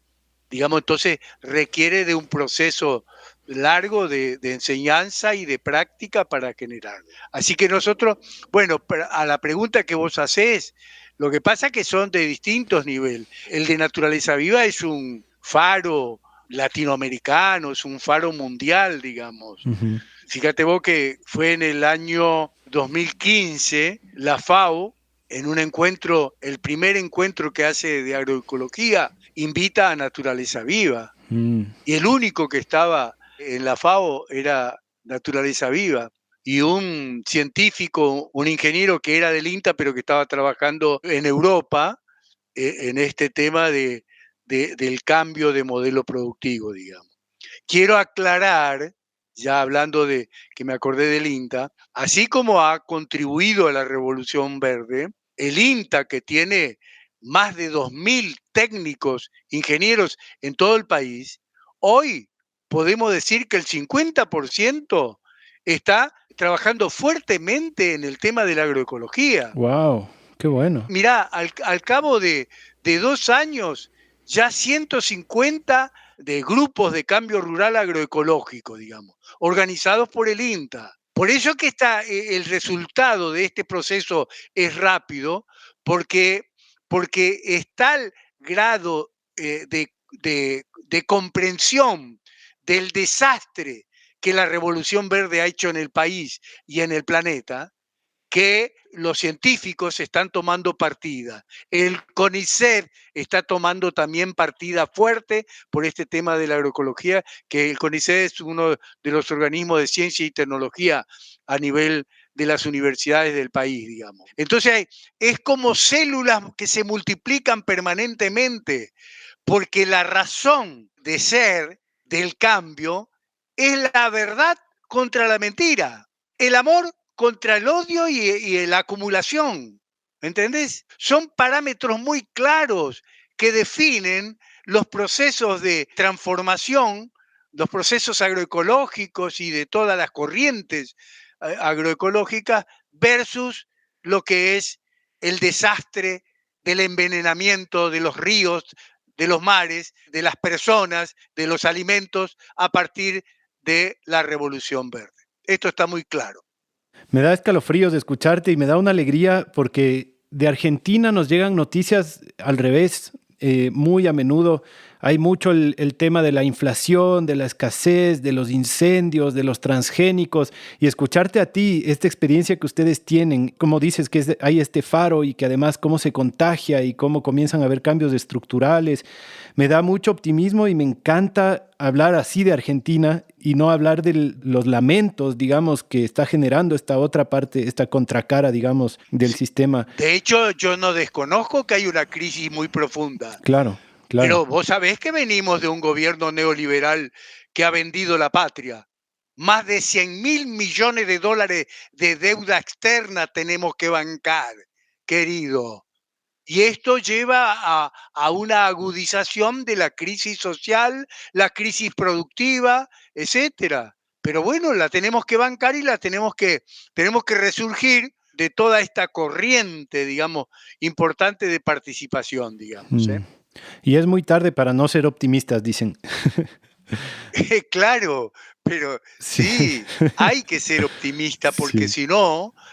digamos, entonces requiere de un proceso largo de enseñanza y de práctica para generar. Así que nosotros, bueno, a la pregunta que vos hacés, lo que pasa es que son de distintos niveles. El de Naturaleza Viva es un faro latinoamericano, es un faro mundial, digamos. Ujú. Fíjate vos que fue en el año 2015, la FAO, en un encuentro, el primer encuentro que hace de agroecología, invita a Naturaleza Viva. Mm. Y el único que estaba en la FAO era Naturaleza Viva. Y un científico, un ingeniero que era del INTA, pero que estaba trabajando en Europa, en este tema del cambio de modelo productivo, digamos. Quiero aclarar, ya hablando de que me acordé del INTA, así como ha contribuido a la Revolución Verde, el INTA, que tiene más de 2.000 técnicos, ingenieros en todo el país, hoy podemos decir que el 50% está trabajando fuertemente en el tema de la agroecología. Wow, qué bueno. Mirá, al cabo de 2 años, ya 150 de grupos de cambio rural agroecológico, digamos, organizados por el INTA. Por eso que el resultado de este proceso es rápido, porque está el grado de comprensión del desastre que la Revolución Verde ha hecho en el país y en el planeta, que los científicos están tomando partida. El CONICET está tomando también partida fuerte por este tema de la agroecología, que el CONICET es uno de los organismos de ciencia y tecnología a nivel de las universidades del país, digamos. Entonces, es como células que se multiplican permanentemente, porque la razón de ser del cambio es la verdad contra la mentira, el amor contra el odio y la acumulación. ¿Entendés? Son parámetros muy claros que definen los procesos de transformación, los procesos agroecológicos y de todas las corrientes agroecológicas versus lo que es el desastre del envenenamiento de los ríos, de los mares, de las personas, de los alimentos a partir de la Revolución Verde. Esto está muy claro. Me da escalofríos de escucharte y me da una alegría porque de Argentina nos llegan noticias al revés, muy a menudo. hay mucho el tema de la inflación, de la escasez, de los incendios, de los transgénicos, y escucharte a ti, esta experiencia que ustedes tienen, como dices que hay este faro y que además cómo se contagia y cómo comienzan a haber cambios estructurales, me da mucho optimismo y me encanta hablar así de Argentina y no hablar de los lamentos, digamos, que está generando esta otra parte, esta contracara, digamos, del Sí. sistema. De hecho, yo no desconozco que hay una crisis muy profunda, Claro, claro. pero vos sabés que venimos de un gobierno neoliberal que ha vendido la patria. Más de 100.000 millones de dólares de deuda externa tenemos que bancar, querido. Y esto lleva a una agudización de la crisis social, la crisis productiva, etcétera. Pero bueno, la tenemos que bancar y tenemos que resurgir de toda esta corriente, digamos, importante de participación, digamos, ¿eh? Mm. Y es muy tarde para no ser optimistas, dicen. Claro, pero Sí. sí, hay que ser optimista porque Sí.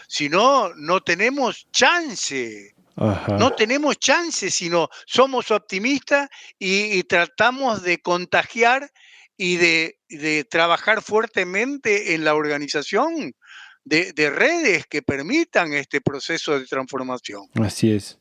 si no, no tenemos chance. Ajá. No tenemos chance si no somos optimistas y tratamos de contagiar y de trabajar fuertemente en la organización de redes que permitan este proceso de transformación. Así es.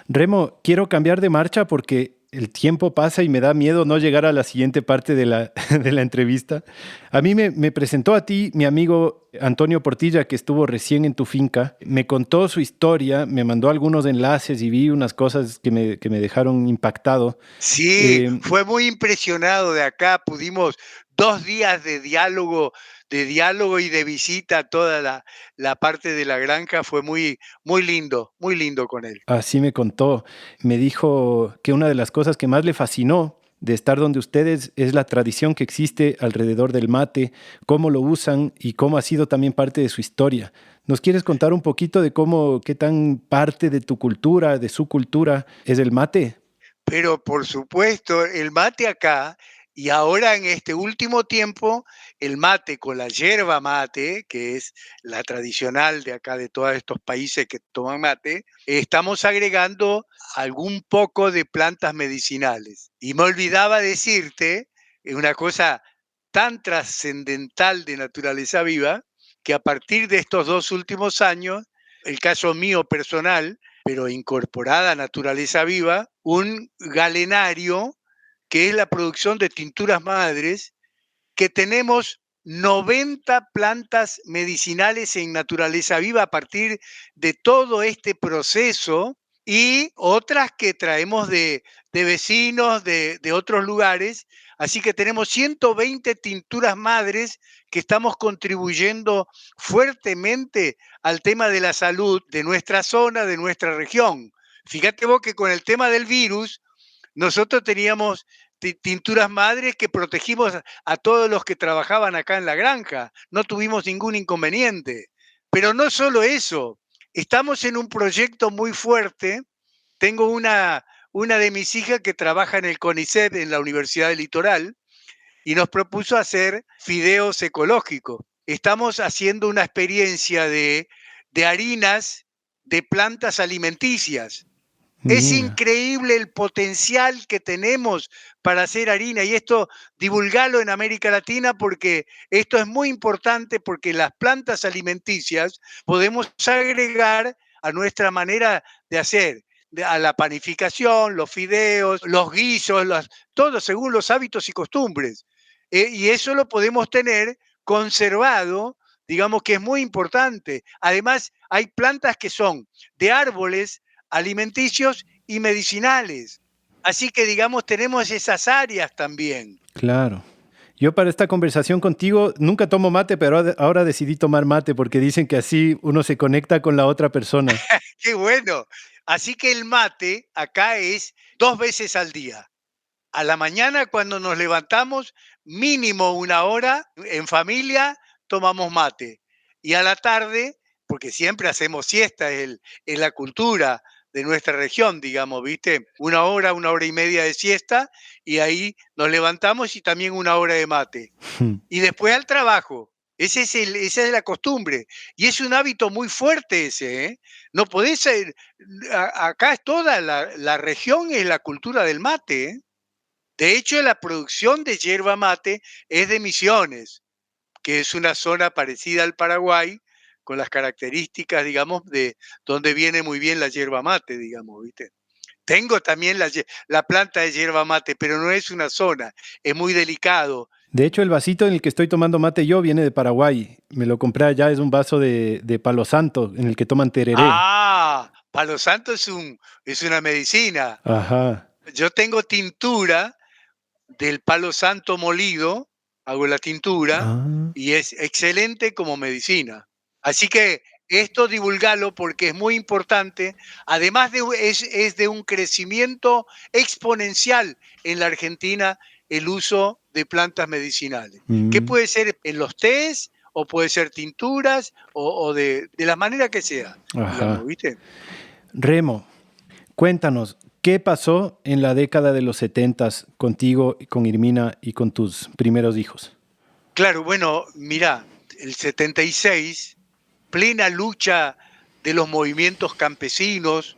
Remo, quiero cambiar de marcha porque el tiempo pasa y me da miedo no llegar a la siguiente parte de la, de la entrevista. A mí me presentó a ti mi amigo Antonio Portilla, que estuvo recién en tu finca. Me contó su historia, me mandó algunos enlaces y vi unas cosas que me dejaron impactado. Sí, Eh, fue muy impresionado de acá. Pudimos 2 días de diálogo y de visita a toda la parte de la granja. Fue muy lindo con él. Así me contó. Me dijo que una de las cosas que más le fascinó de estar donde ustedes es la tradición que existe alrededor del mate, cómo lo usan y cómo ha sido también parte de su historia. ¿Nos quieres contar un poquito de cómo, qué tan parte de tu cultura, de su cultura, es el mate? Pero por supuesto, el mate acá, y ahora en este último tiempo, el mate con la yerba mate, que es la tradicional de acá de todos estos países que toman mate, estamos agregando algún poco de plantas medicinales. Y me olvidaba decirte una cosa tan trascendental de naturaleza viva, que a partir de estos 2 últimos años, el caso mío personal, pero incorporada a naturaleza viva, un galenario que es la producción de tinturas madres, que tenemos 90 plantas medicinales en naturaleza viva a partir de todo este proceso y otras que traemos de vecinos de otros lugares. Así que tenemos 120 tinturas madres que estamos contribuyendo fuertemente al tema de la salud de nuestra zona, de nuestra región. Fíjate vos que con el tema del virus, nosotros teníamos tinturas madres que protegimos a todos los que trabajaban acá en la granja. No tuvimos ningún inconveniente. Pero no solo eso, estamos en un proyecto muy fuerte. Tengo una de mis hijas que trabaja en el CONICET, en la Universidad del Litoral, y nos propuso hacer fideos ecológicos. Estamos haciendo una experiencia de harinas de plantas alimenticias. Es Mira, increíble el potencial que tenemos para hacer harina y esto divulgarlo en América Latina porque esto es muy importante porque las plantas alimenticias podemos agregar a nuestra manera de hacer, a la panificación, los fideos, los guisos, todo según los hábitos y costumbres. Y eso lo podemos tener conservado, digamos que es muy importante. Además, hay plantas que son de árboles alimenticios y medicinales. Así que, digamos, tenemos esas áreas también. claro. Yo para esta conversación contigo nunca tomo mate, pero ahora decidí tomar mate porque dicen que así uno se conecta con la otra persona. Qué bueno. Así que el mate acá es 2 veces al día. A la mañana cuando nos levantamos, mínimo 1 hora en familia tomamos mate. Y a la tarde, porque siempre hacemos siesta, es la cultura de nuestra región, digamos, ¿viste? 1 hora, 1 hora y media de siesta y ahí nos levantamos y también 1 hora de mate. Y después al trabajo. Esa es la costumbre. Y es un hábito muy fuerte ese, ¿eh? No podés ser, acá es toda la región, es la cultura del mate, ¿eh? De hecho, la producción de yerba mate es de Misiones, que es una zona parecida al Paraguay, con las características, digamos, de donde viene muy bien la yerba mate, digamos, ¿viste? Tengo también la planta de yerba mate, pero no es una zona, es muy delicado. De hecho, el vasito en el que estoy tomando mate yo viene de Paraguay. Me lo compré allá, es un vaso de Palo Santo en el que toman tereré. Ah, palo santo es una medicina. Ajá. Yo tengo tintura del palo santo molido, hago la tintura Ah. y es excelente como medicina. Así que esto divulgalo porque es muy importante. Además es de un crecimiento exponencial en la Argentina el uso de plantas medicinales. Que Mm. puede ser en los tés o puede ser tinturas o de la manera que sea, digamos, Ajá. ¿viste? Remo, cuéntanos, ¿qué pasó en la década de los 70 contigo, con Irmina y con tus primeros hijos? Claro, bueno, mirá, el 76, plena lucha de los movimientos campesinos,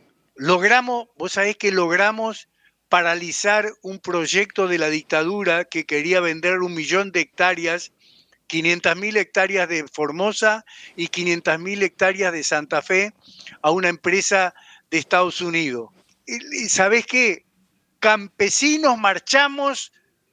vos sabés que logramos paralizar un proyecto de la dictadura que quería vender 1 millón de hectáreas, 500.000 hectáreas de Formosa y 500.000 hectáreas de Santa Fe a una empresa de Estados Unidos. Y ¿sabés qué? Campesinos marchamos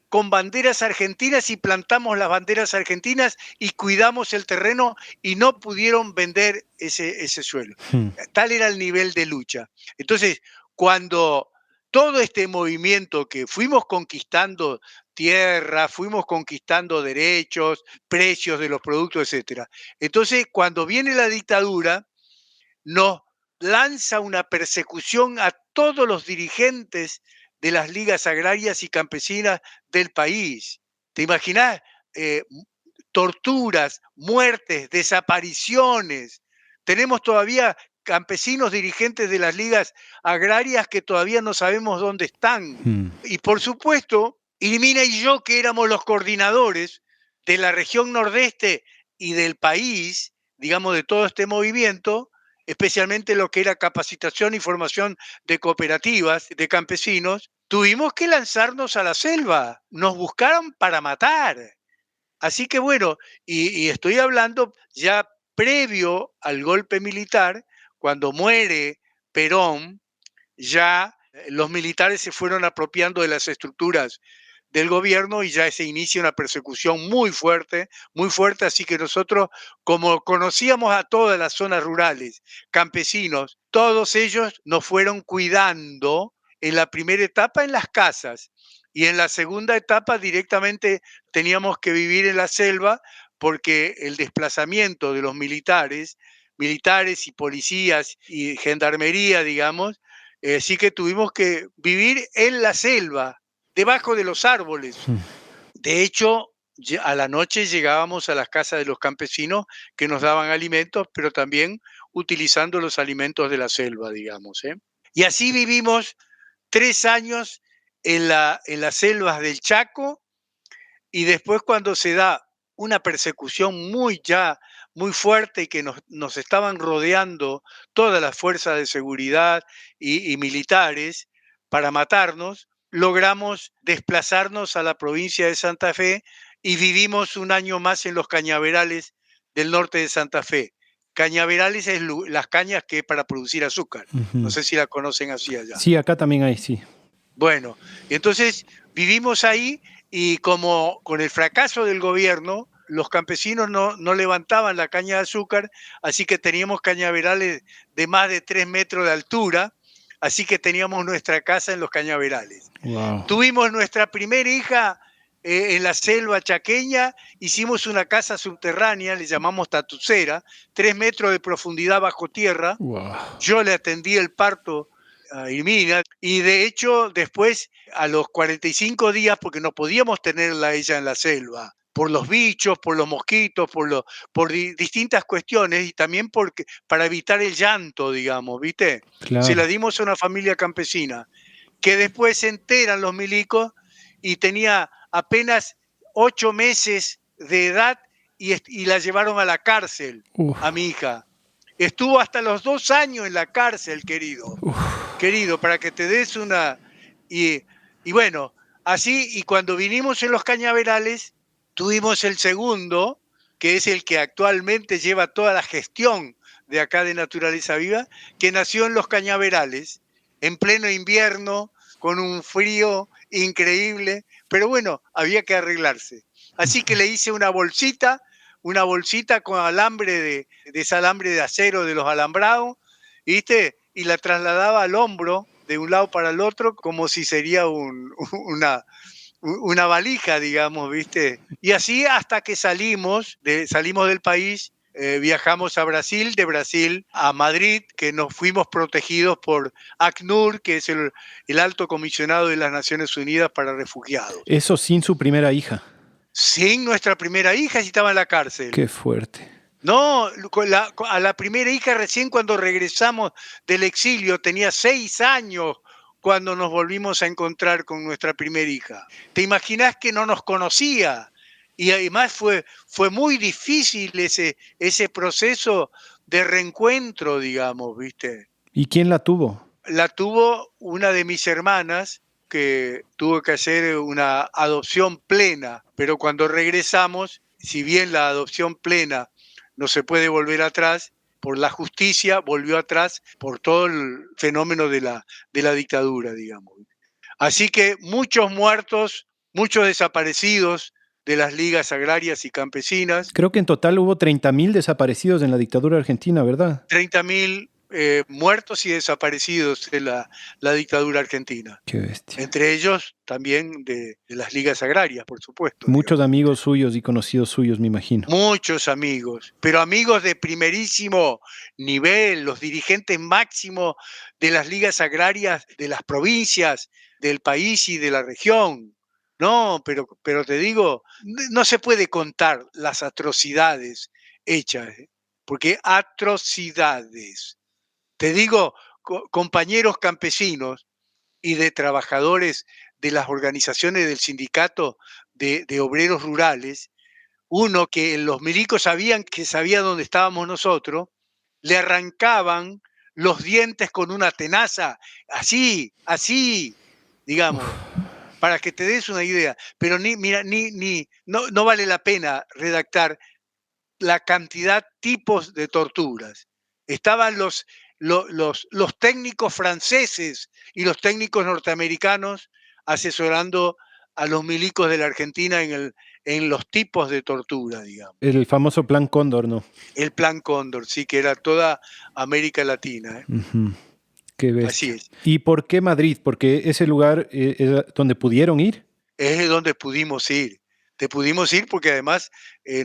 con banderas argentinas y plantamos las banderas argentinas y cuidamos el terreno y no pudieron vender ese suelo. Hmm. Tal era el nivel de lucha. Entonces, cuando todo este movimiento que fuimos conquistando tierra, fuimos conquistando derechos, precios de los productos, etcétera. Entonces, cuando viene la dictadura, nos lanza una persecución a todos los dirigentes de las ligas agrarias y campesinas del país. ¿Te imaginás? Torturas, muertes, desapariciones. Tenemos todavía campesinos dirigentes de las ligas agrarias que todavía no sabemos dónde están. Hmm. Y por supuesto, Irmina y yo, que éramos los coordinadores de la región nordeste y del país, digamos, de todo este movimiento, especialmente lo que era capacitación y formación de cooperativas, de campesinos, tuvimos que lanzarnos a la selva. Nos buscaron para matar. Así que bueno, y estoy hablando ya previo al golpe militar, cuando muere Perón, ya los militares se fueron apropiando de las estructuras del gobierno y ya se inicia una persecución muy fuerte, así que nosotros, como conocíamos a todas las zonas rurales, campesinos, todos ellos nos fueron cuidando en la primera etapa en las casas y en la segunda etapa directamente teníamos que vivir en la selva porque el desplazamiento de los militares y policías y gendarmería, digamos, sí que tuvimos que vivir en la selva, debajo de los árboles. Hmm. De hecho, a la noche llegábamos a las casas de los campesinos que nos daban alimentos, pero también utilizando los alimentos de la selva, digamos. Y así vivimos 3 años en las selvas del Chaco y después cuando se da una persecución muy fuerte y que nos estaban rodeando todas las fuerzas de seguridad y militares para matarnos, logramos desplazarnos a la provincia de Santa Fe y vivimos 1 año más en los cañaverales del norte de Santa Fe. Cañaverales es las cañas que es para producir azúcar. No Ujú. sé si la conocen así allá. Sí, acá también hay, sí. Bueno, entonces vivimos ahí y como con el fracaso del gobierno, los campesinos no levantaban la caña de azúcar, así que teníamos cañaverales de más de 3 metros de altura, así que teníamos nuestra casa en los cañaverales. Wow. Tuvimos nuestra primera hija en la selva chaqueña, hicimos una casa subterránea, le llamamos tatucera, 3 metros de profundidad bajo tierra. Wow. Yo le atendí el parto a Irmina y de hecho después a los 45 días, porque no podíamos tenerla ella en la selva, por los bichos, por los mosquitos, por distintas cuestiones y también porque, para evitar el llanto, digamos, ¿viste? Se la Claro. dimos a una familia campesina, que después se enteran los milicos y tenía apenas 8 meses de edad y la llevaron a la cárcel, Uf. a mi hija. Estuvo hasta los 2 años en la cárcel, querido, Uf. para que te des una... Y bueno, Así, y cuando vinimos en los cañaverales, tuvimos el segundo, que es el que actualmente lleva toda la gestión de acá de Naturaleza Viva, que nació en los cañaverales, en pleno invierno, con un frío increíble, pero bueno, había que arreglarse. Así que le hice una bolsita con alambre de ese alambre de acero de los alambrados, ¿viste? Y la trasladaba al hombro de un lado para el otro como si sería una valija, digamos, ¿viste? Y así hasta que salimos del país, viajamos a Brasil, de Brasil a Madrid, que nos fuimos protegidos por ACNUR, que es el alto comisionado de las Naciones Unidas para Refugiados. Eso sin su primera hija. Sin nuestra primera hija, si estaba en la cárcel. Qué fuerte. No, a la primera hija recién cuando regresamos del exilio, tenía 6 años cuando nos volvimos a encontrar con nuestra primera hija. ¿Te imaginás que no nos conocía? Y además fue muy difícil ese proceso de reencuentro, digamos, ¿viste? ¿Y quién la tuvo? La tuvo una de mis hermanas, que tuvo que hacer una adopción plena, pero cuando regresamos, si bien la adopción plena no se puede volver atrás, por la justicia volvió atrás por todo el fenómeno de la dictadura, digamos. Así que muchos muertos, muchos desaparecidos de las ligas agrarias y campesinas. Creo que en total hubo 30.000 desaparecidos en la dictadura argentina, ¿verdad? 30.000 muertos y desaparecidos de la dictadura argentina. Qué bestia. Entre ellos también de las ligas agrarias, por supuesto. Muchos digamos. amigos suyos y conocidos suyos, me imagino. Muchos amigos, pero amigos de primerísimo nivel, los dirigentes máximos de las ligas agrarias de las provincias, del país y de la región. No, pero te digo, no se puede contar las atrocidades hechas, porque atrocidades. Te digo, compañeros campesinos y de trabajadores de las organizaciones del sindicato de obreros rurales, uno que los milicos sabían que sabía dónde estábamos nosotros, le arrancaban los dientes con una tenaza, así, digamos, para que te des una idea. Pero no vale la pena redactar la cantidad, tipos de torturas. Estaban los técnicos franceses y los técnicos norteamericanos asesorando a los milicos de la Argentina en los tipos de tortura, digamos. El famoso Plan Cóndor, ¿no? El Plan Cóndor, sí, que era toda América Latina. Uh-huh. Qué bestia. Así es. ¿Y por qué Madrid? ¿Porque ese lugar es donde pudieron ir? Es donde pudimos ir. Te pudimos ir porque además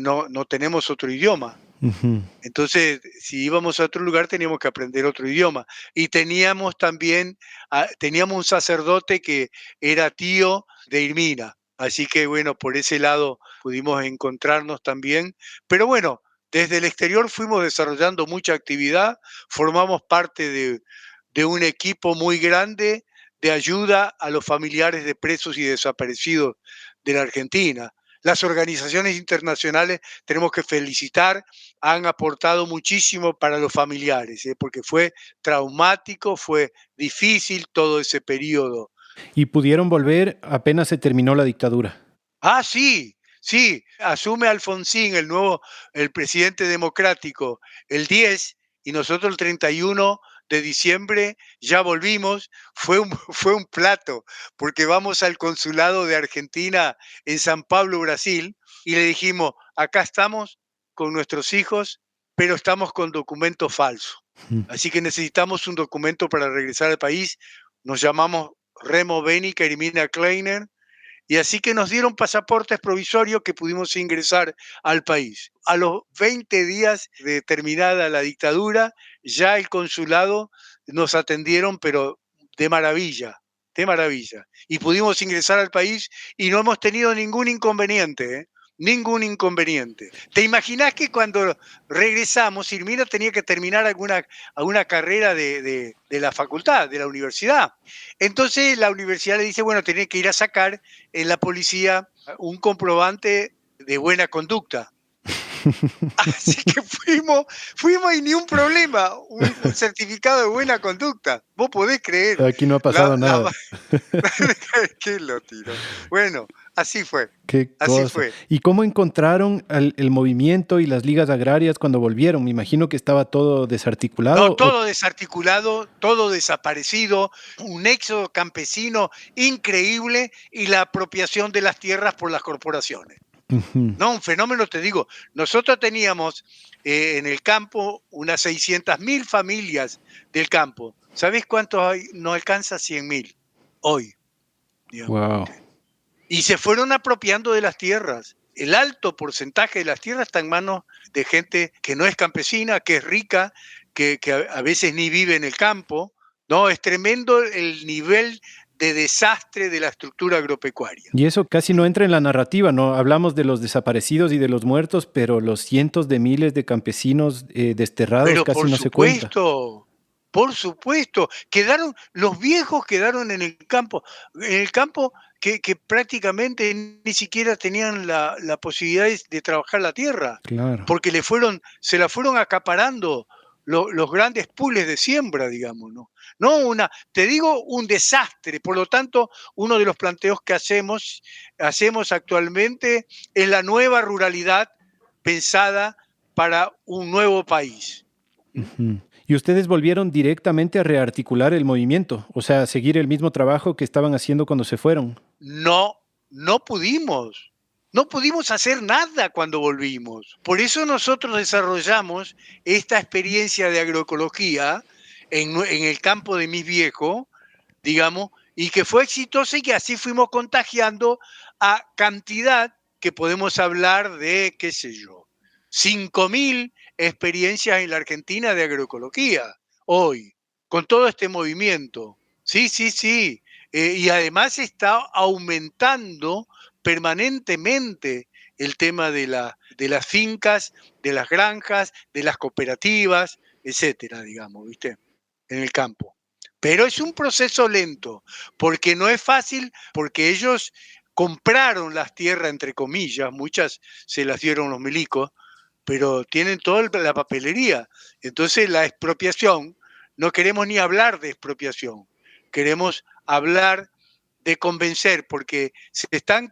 no tenemos otro idioma. Uh-huh. Entonces, si íbamos a otro lugar, teníamos que aprender otro idioma. Y teníamos también, teníamos un sacerdote que era tío de Irmina. Así que, bueno, por ese lado pudimos encontrarnos también. Pero bueno, desde el exterior fuimos desarrollando mucha actividad, formamos parte de un equipo muy grande de ayuda a los familiares de presos y desaparecidos de la Argentina. Las organizaciones internacionales, tenemos que felicitar, han aportado muchísimo para los familiares, porque fue traumático, fue difícil todo ese periodo. ¿Y pudieron volver apenas se terminó la dictadura? Ah, sí, asume Alfonsín, el presidente democrático, el 10 y nosotros el 31 de diciembre ya volvimos. Fue un plato, porque vamos al consulado de Argentina en San Pablo, Brasil, y le dijimos, acá estamos con nuestros hijos, pero estamos con documento falso. Así que necesitamos un documento para regresar al país. Nos llamamos Remo Bénica y Hermina Kleiner, y así que nos dieron pasaportes provisorios que pudimos ingresar al país. A los 20 días de terminada la dictadura, ya el consulado nos atendieron, pero de maravilla, de maravilla. Y pudimos ingresar al país y no hemos tenido ningún inconveniente, ¿eh? Ningún inconveniente. ¿Te imaginás que cuando regresamos, Irmina tenía que terminar alguna carrera de la facultad, de la universidad? Entonces la universidad le dice, bueno, tenés que ir a sacar en la policía un comprobante de buena conducta. Así que fuimos y ni un problema, un certificado de buena conducta. Vos podés creer. Aquí no ha La, pasado la, nada. ¿Quién lo tiró? Bueno, así fue, Qué así cosa. fue. ¿Y cómo encontraron el movimiento y las ligas agrarias cuando volvieron? Me imagino que estaba todo No, desarticulado. todo desarticulado, todo desaparecido, un éxodo campesino increíble y la apropiación de las tierras por las corporaciones. Ujú. No, un fenómeno, te digo. Nosotros teníamos en el campo unas 600.000 familias del campo. ¿Sabés cuántos hay? No alcanza 100.000 hoy, digamos, Wow. ¿viste? Y se fueron apropiando de las tierras. El alto porcentaje de las tierras está en manos de gente que no es campesina, que es rica, que a veces ni vive en el campo. No, es tremendo el nivel de desastre de la estructura agropecuaria. Y eso casi no entra en la narrativa, ¿no? Hablamos de los desaparecidos y de los muertos, pero los cientos de miles de campesinos desterrados Pero casi no se cuenta. por supuesto, los viejos quedaron en el campo que prácticamente ni siquiera tenían la posibilidad de trabajar la tierra, Claro. porque se la fueron acaparando los grandes pools de siembra, digamos, ¿no? No te digo, un desastre. Por lo tanto, uno de los planteos que hacemos actualmente es la nueva ruralidad pensada para un nuevo país. Ujú. ¿Y ustedes volvieron directamente a rearticular el movimiento? O sea, a seguir el mismo trabajo que estaban haciendo cuando se fueron. No, no pudimos. No pudimos hacer nada cuando volvimos. Por eso nosotros desarrollamos esta experiencia de agroecología en el campo de mis viejos, digamos, y que fue exitosa y que así fuimos contagiando a cantidad que podemos hablar de, qué sé yo, 5.000 experiencias en la Argentina de agroecología hoy, con todo este movimiento. Sí, sí, sí. Y además está aumentando permanentemente el tema de las fincas, de las granjas, de las cooperativas, etcétera, digamos, ¿viste? En el campo. Pero es un proceso lento, porque no es fácil, porque ellos compraron las tierras, entre comillas, muchas se las dieron los milicos, pero tienen toda la papelería. Entonces la expropiación, no queremos ni hablar de expropiación, queremos hablar de convencer, porque se están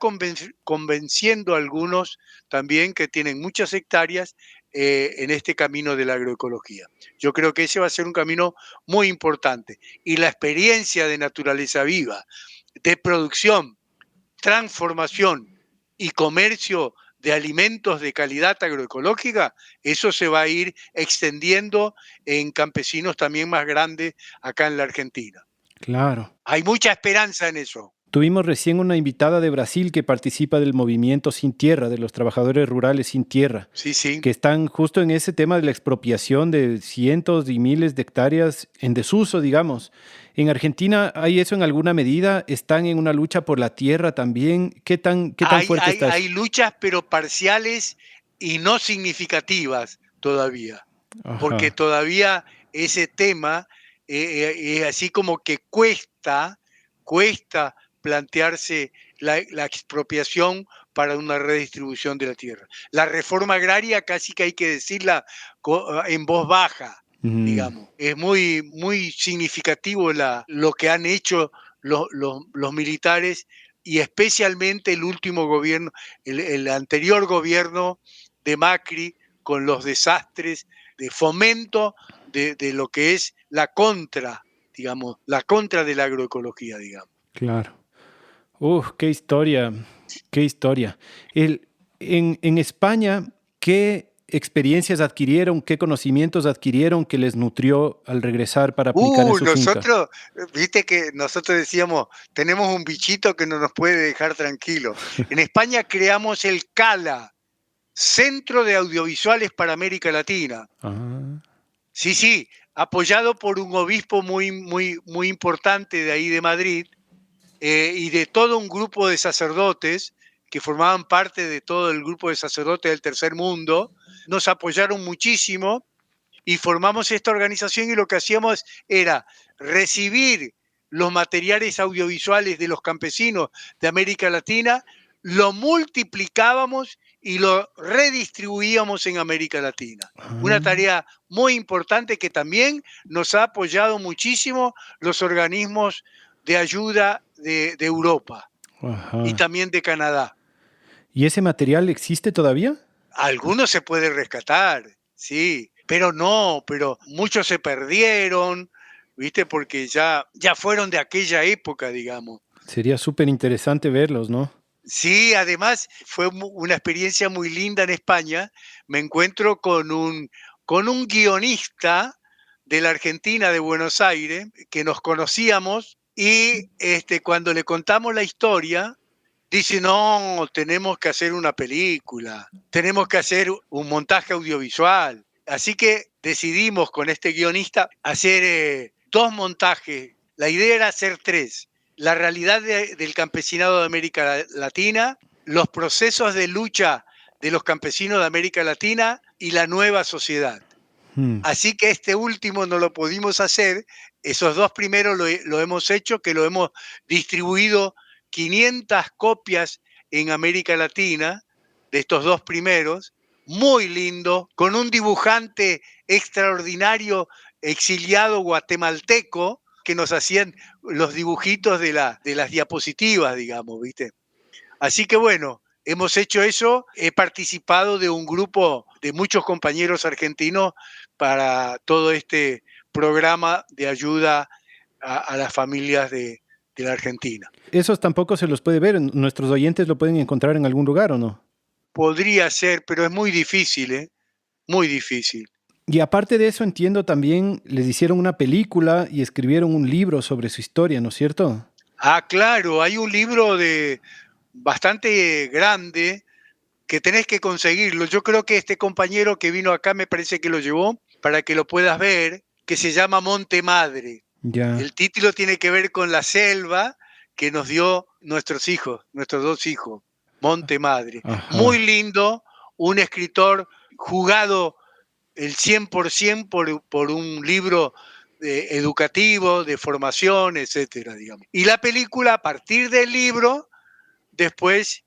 convenciendo algunos también que tienen muchas hectáreas en este camino de la agroecología. Yo creo que ese va a ser un camino muy importante. Y la experiencia de naturaleza viva, de producción, transformación y comercio de alimentos de calidad agroecológica, eso se va a ir extendiendo en campesinos también más grandes acá en la Argentina. Claro. Hay mucha esperanza en eso. Tuvimos recién una invitada de Brasil que participa del movimiento Sin Tierra, de los trabajadores rurales sin tierra, Sí, sí. que están justo en ese tema de la expropiación de cientos y miles de hectáreas en desuso, digamos. En Argentina hay eso en alguna medida, están en una lucha por la tierra también. ¿Qué tan fuerte está eso? Hay luchas, pero parciales y no significativas todavía, porque Ajá, todavía ese tema es así como que cuesta plantearse la expropiación para una redistribución de la tierra. La reforma agraria casi que hay que decirla en voz baja, ujú, digamos. Es muy, muy significativo lo que han hecho los militares y especialmente el último gobierno, el anterior gobierno de Macri, con los desastres de fomento de lo que es digamos, la contra de la agroecología, digamos. claro. Uf, qué historia, qué historia. En España, ¿qué experiencias adquirieron, qué conocimientos adquirieron que les nutrió al regresar para aplicar en su finca? Nosotros, viste que nosotros decíamos, tenemos un bichito que no nos puede dejar tranquilo. En España creamos el CALA, Centro de Audiovisuales para América Latina. Ah, Sí, sí, apoyado por un obispo muy, muy, muy importante de ahí de Madrid, y de todo un grupo de sacerdotes que formaban parte de todo el grupo de sacerdotes del tercer mundo. Nos apoyaron muchísimo y formamos esta organización y lo que hacíamos era recibir los materiales audiovisuales de los campesinos de América Latina, lo multiplicábamos y lo redistribuíamos en América Latina. Una Ah, tarea muy importante que también nos ha apoyado muchísimo los organismos de ayuda de Europa y ajá. también de Canadá. ¿Y ese material existe todavía? Algunos se puede rescatar, sí, pero muchos se perdieron, ¿viste? Porque ya fueron de aquella época, digamos. Sería súper interesante verlos, ¿no? Sí, además fue una experiencia muy linda en España. Me encuentro con un guionista de la Argentina, de Buenos Aires, que nos conocíamos y cuando le contamos la historia, dice, no, tenemos que hacer una película, tenemos que hacer un montaje audiovisual. Así que decidimos con este guionista hacer 2 montajes. La idea era hacer 3. La realidad del campesinado de América Latina, los procesos de lucha de los campesinos de América Latina y la nueva sociedad. Hmm. Así que este último no lo pudimos hacer, esos 2 primeros lo hemos hecho, que lo hemos distribuido 500 copias en América Latina, de estos 2 primeros, muy lindo, con un dibujante extraordinario, exiliado guatemalteco, que nos hacían los dibujitos de las diapositivas, digamos, ¿viste? Así que bueno, hemos hecho eso. He participado de un grupo de muchos compañeros argentinos para todo este programa de ayuda a las familias de la Argentina. Esos tampoco se los puede ver. Nuestros oyentes lo pueden encontrar en algún lugar, ¿o no? Podría ser, pero es muy difícil, ¿eh? Muy difícil. Y aparte de eso, entiendo también les hicieron una película y escribieron un libro sobre su historia, ¿no es cierto? Ah, claro, hay un libro de bastante grande que tenés que conseguirlo. Yo creo que este compañero que vino acá me parece que lo llevó para que lo puedas ver, que se llama Monte Madre. Ya. El título tiene que ver con la selva que nos dio nuestros hijos, nuestros 2 hijos, Monte Madre. Muy Ajá. lindo, un escritor jugado el 100% por un libro educativo, de formación, etcétera, digamos. Y la película, a partir del libro, después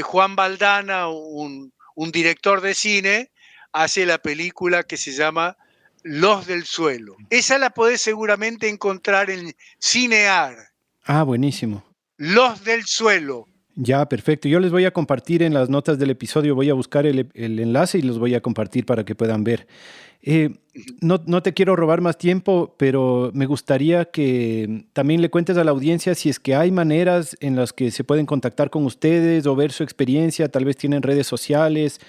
Juan Baldana, un director de cine, hace la película que se llama Los del Suelo. Esa la podés seguramente encontrar en Cinear. Ah, buenísimo. Los del Suelo. Ya, perfecto. Yo les voy a compartir en las notas del episodio, voy a buscar el enlace y los voy a compartir para que puedan ver. Eh, no te quiero robar más tiempo, pero me gustaría que también le cuentes a la audiencia si es que hay maneras en las que se pueden contactar con ustedes o ver su experiencia. Tal vez tienen redes sociales,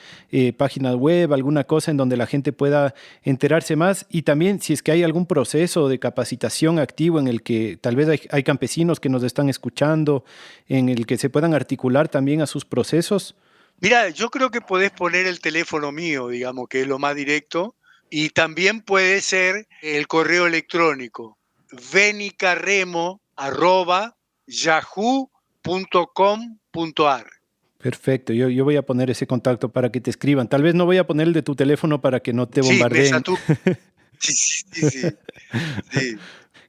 páginas web, alguna cosa en donde la gente pueda enterarse más. Y también si es que hay algún proceso de capacitación activo en el que tal vez hay campesinos que nos están escuchando, en el que se puedan articular también a sus procesos. Mira, yo creo que podés poner el teléfono mío, digamos, que es lo más directo, y también puede ser el correo electrónico, venicarremo@yahoo.com.ar. Perfecto, yo voy a poner ese contacto para que te escriban. Tal vez no voy a poner el de tu teléfono para que no te Sí, bombardeen. sí, sí, sí, sí, sí.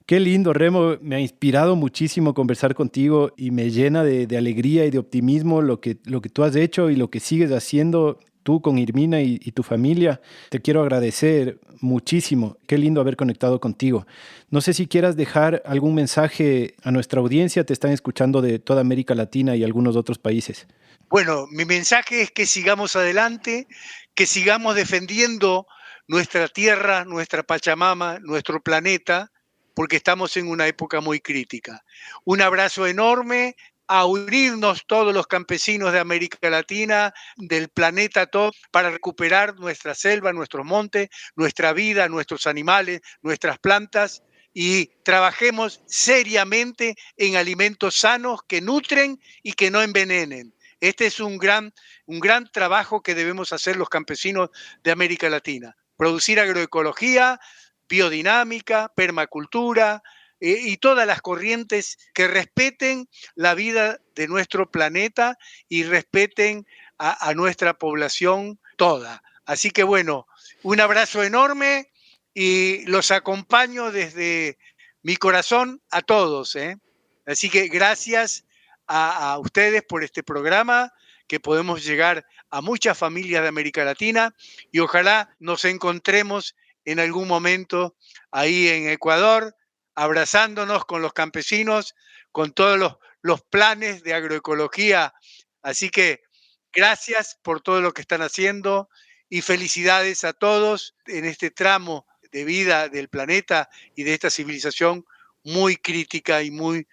Qué lindo, Remo. Me ha inspirado muchísimo conversar contigo y me llena de alegría y de optimismo lo que tú has hecho y lo que sigues haciendo tú con Irmina y tu familia. Te quiero agradecer muchísimo. Qué lindo haber conectado contigo. No sé si quieras dejar algún mensaje a nuestra audiencia. Te están escuchando de toda América Latina y algunos otros países. Bueno, mi mensaje es que sigamos adelante, que sigamos defendiendo nuestra tierra, nuestra Pachamama, nuestro planeta, porque estamos en una época muy crítica. Un abrazo enorme, a unirnos todos los campesinos de América Latina, del planeta todo, para recuperar nuestra selva, nuestros montes, nuestra vida, nuestros animales, nuestras plantas, y trabajemos seriamente en alimentos sanos que nutren y que no envenenen. Este es un gran trabajo que debemos hacer los campesinos de América Latina. Producir agroecología, biodinámica, permacultura y todas las corrientes que respeten la vida de nuestro planeta y respeten a nuestra población toda. Así que bueno, un abrazo enorme y los acompaño desde mi corazón a todos, ¿eh? Así que gracias a ustedes por este programa, que podemos llegar a muchas familias de América Latina y ojalá nos encontremos en algún momento ahí en Ecuador, abrazándonos con los campesinos, con todos los planes de agroecología. Así que gracias por todo lo que están haciendo y felicidades a todos en este tramo de vida del planeta y de esta civilización muy crítica y muy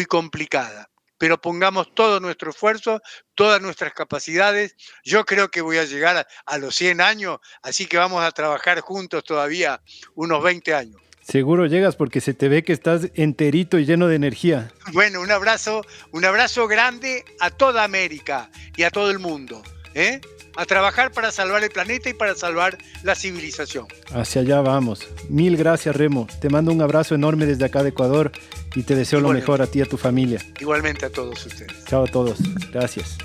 complicada. Pero pongamos todo nuestro esfuerzo, todas nuestras capacidades. Yo creo que voy a llegar a los 100 años, así que vamos a trabajar juntos todavía unos 20 años. Seguro llegas porque se te ve que estás enterito y lleno de energía. Bueno, un abrazo grande a toda América y a todo el mundo, ¿eh? A trabajar para salvar el planeta y para salvar la civilización. Hacia allá vamos. Mil gracias, Remo. Te mando un abrazo enorme desde acá de Ecuador y te deseo lo mejor a ti y a tu familia. Igualmente a todos ustedes. Chao a todos. Gracias.